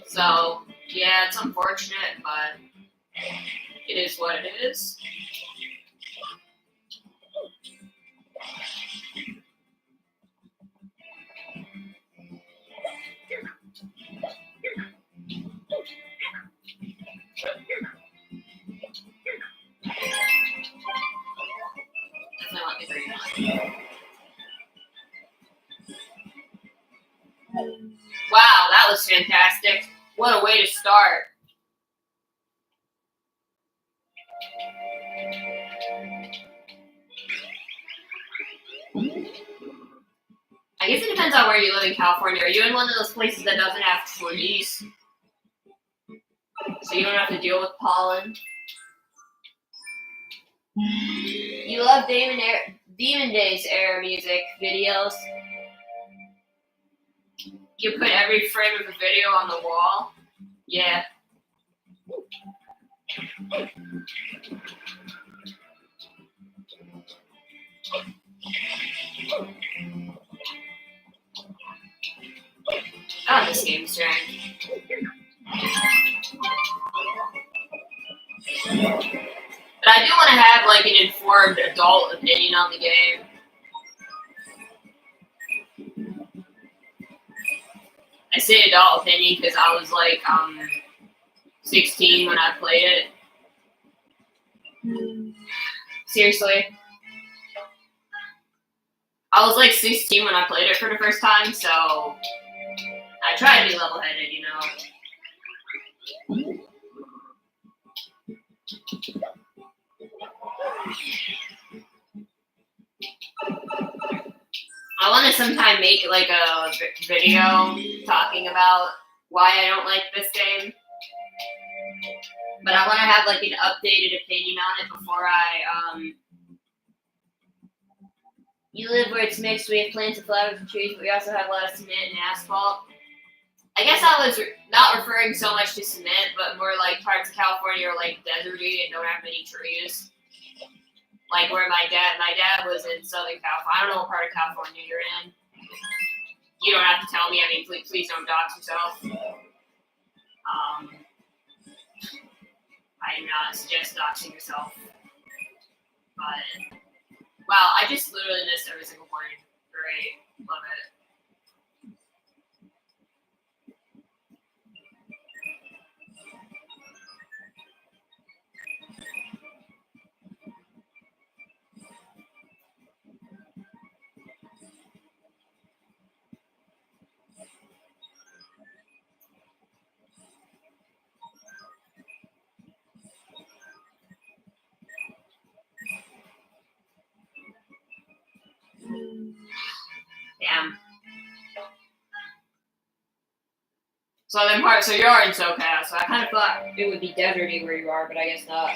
So, yeah, it's unfortunate, but it is what it is. Definitely want the green one. Wow, that was fantastic. What a way to start. I guess it depends on where you live in California. Are you in one of those places that doesn't have trees? So you don't have to deal with pollen? You love Demon Days era music videos? You put every frame of the video on the wall? Yeah. Oh, this game's strange. But I do want to have like an informed adult opinion on the game. I say adult opinion because I was like 16 when I played it. Seriously. I was like 16 when I played it for the first time, so I try to be level-headed, you know. I want to sometime make like a video talking about why I don't like this game. But I want to have like an updated opinion on it before I You live where it's mixed. We have plants and flowers and trees, but we also have a lot of cement and asphalt. I guess I was not referring so much to cement, but more like parts of California are like deserty and don't have many trees. Like where my dad was in Southern California. I don't know what part of California you're in. You don't have to tell me. I mean, please don't dox yourself. I do not suggest doxing yourself. But wow, I just literally missed every single point. Great, love it. Damn. Southern part, so you're in SoCal, so I kind of thought it would be deserty where you are, but I guess not.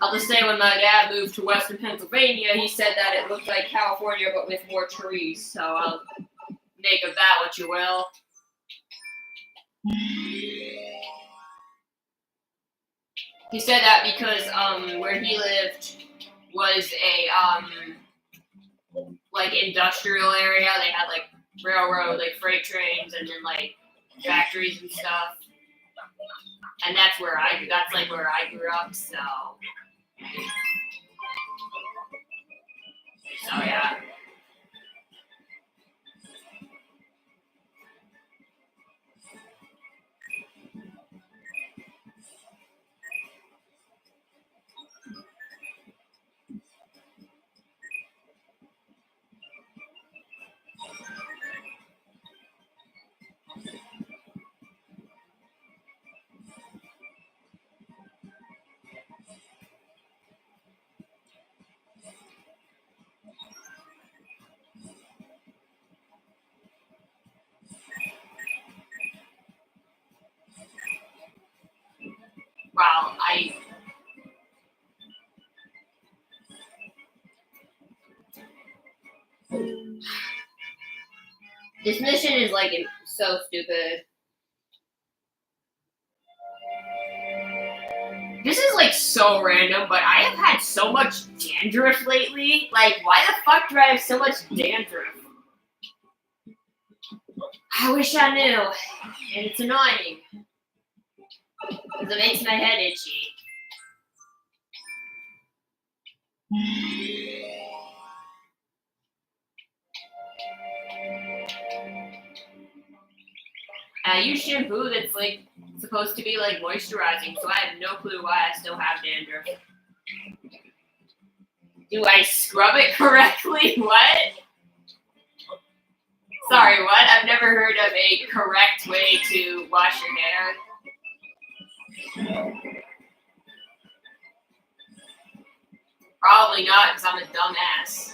I'll just say when my dad moved to Western Pennsylvania, he said that it looked like California but with more trees, so I'll make of that what you will. He said that because where he lived was a like industrial area. They had like railroad, like freight trains, and then like factories and stuff. And that's where I grew up. So yeah. This mission is like so stupid. This is like so random, but I have had so much dandruff lately. Like, why the fuck do I have so much dandruff? I wish I knew. And it's annoying. Because it makes my head itchy. I use shampoo that's like supposed to be like moisturizing, so I have no clue why I still have dandruff. Do I scrub it correctly? What? Sorry, what? I've never heard of a correct way to wash your hair. Probably not, because I'm a dumbass.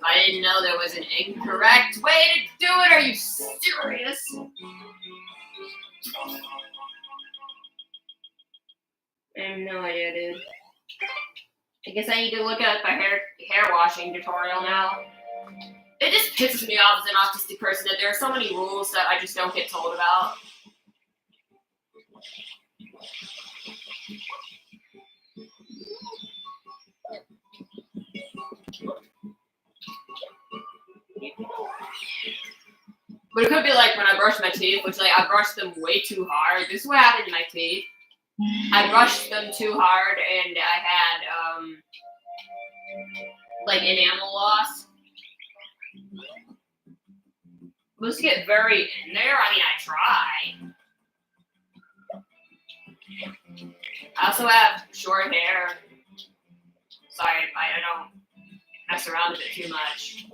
I didn't know there was an incorrect way to do it. Are you serious? I have no idea, dude. I guess I need to look up a hair washing tutorial now. It just pisses me off as an autistic person that there are so many rules that I just don't get told about. But it could be like when I brush my teeth, which like I brushed them way too hard. This is what happened to my teeth. I brushed them too hard and I had like enamel loss. Let's get very in there. I mean, I try. I also have short hair. Sorry, I don't mess around with it too much.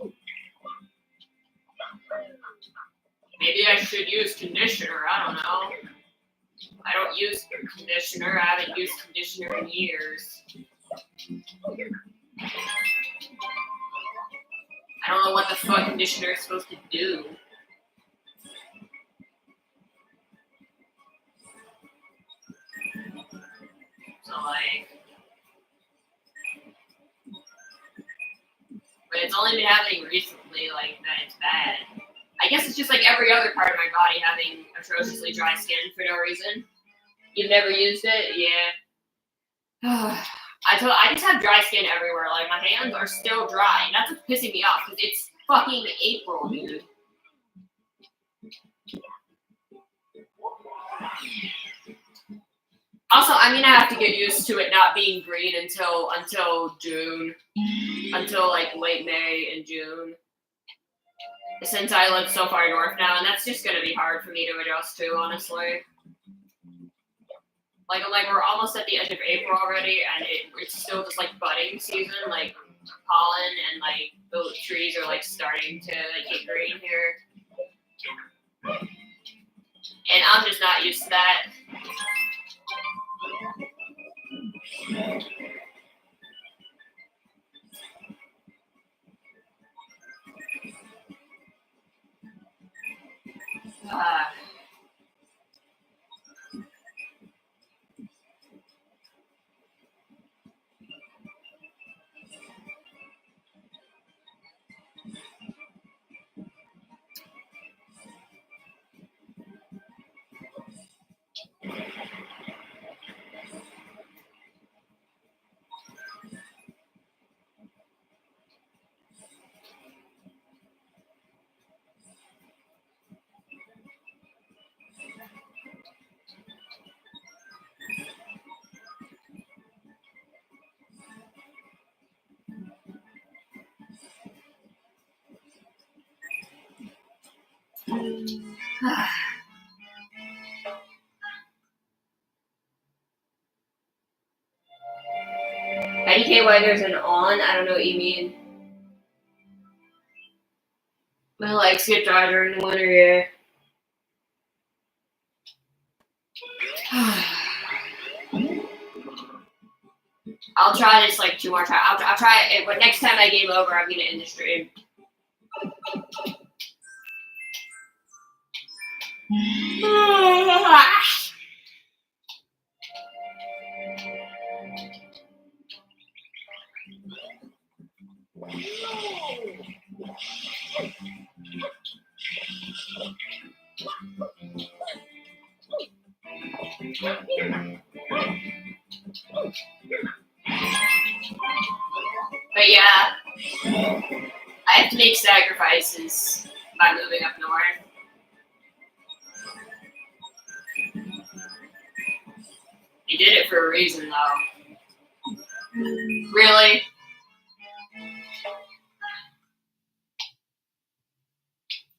Maybe I should use conditioner. I don't know. I don't use conditioner. I haven't used conditioner in years. I don't know what the fuck conditioner is supposed to do. So like, but it's only been happening recently, like that it's bad. I guess it's just like every other part of my body having atrociously dry skin for no reason. You've never used it? Yeah. I just have dry skin everywhere. Like my hands are still dry. And that's what's pissing me off because it's fucking April, dude. Also, I mean, I have to get used to it not being green until June, until like late May and June. Since I live so far north now, and that's just gonna be hard for me to adjust to, honestly. Like we're almost at the end of April already, and it's still just like budding season, like pollen, and like the trees are like starting to like get green here. And I'm just not used to that. IDK, why there's an on? I don't know what you mean. My legs get dry during the winter, yeah. I'll try this like 2 more times. I'll try it, but next time I game over, I'm gonna end the stream. But yeah, I have to make sacrifices by moving up north. He did it for a reason, though. Really?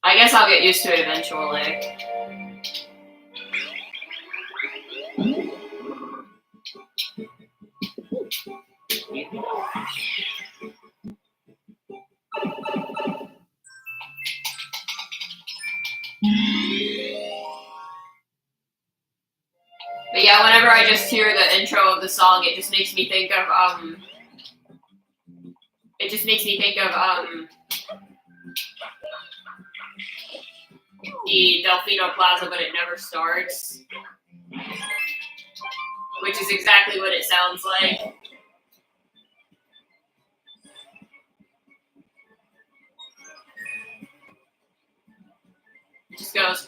I guess I'll get used to it eventually. But yeah, whenever I just hear the intro of the song, it just makes me think of the Delfino Plaza, but it never starts, which is exactly what it sounds like. It just goes.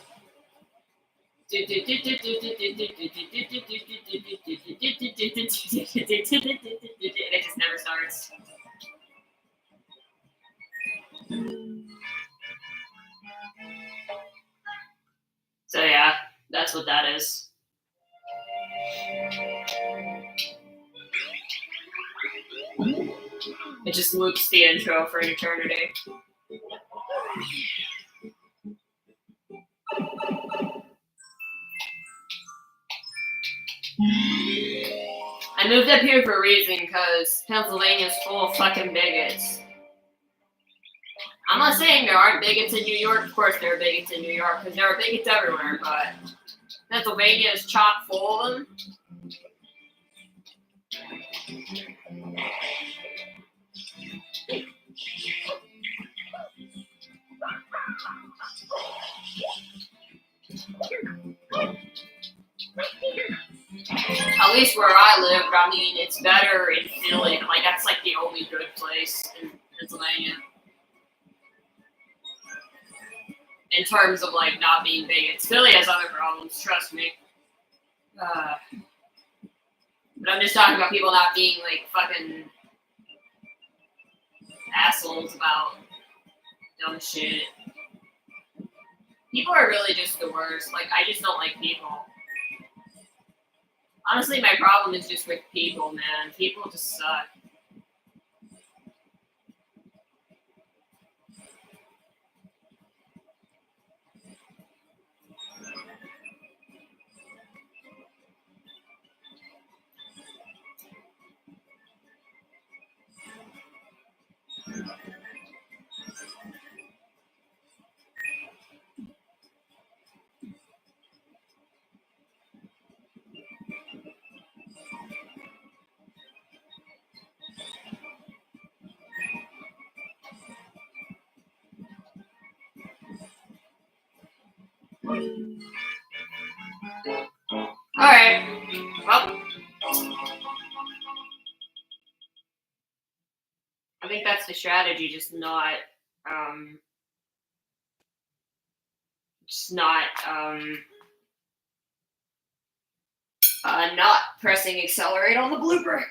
It just never starts. So yeah, that's what that is. It just loops the intro for an eternity. I moved up here for a reason, because Pennsylvania's full of fucking bigots. I'm not saying there aren't bigots in New York. Of course there are bigots in New York, because there are bigots everywhere, but Pennsylvania is chock full of them. At least where I lived, I mean, it's better in Philly. Like, that's like the only good place in Pennsylvania. In terms of, like, not being bigots. Philly has other problems, trust me. But I'm just talking about people not being, like, fucking assholes about dumb shit. People are really just the worst. Like, I just don't like people. Honestly, my problem is just with people, man. People just suck. Alright. Well, I think that's the strategy, just not not pressing accelerate on the blooper.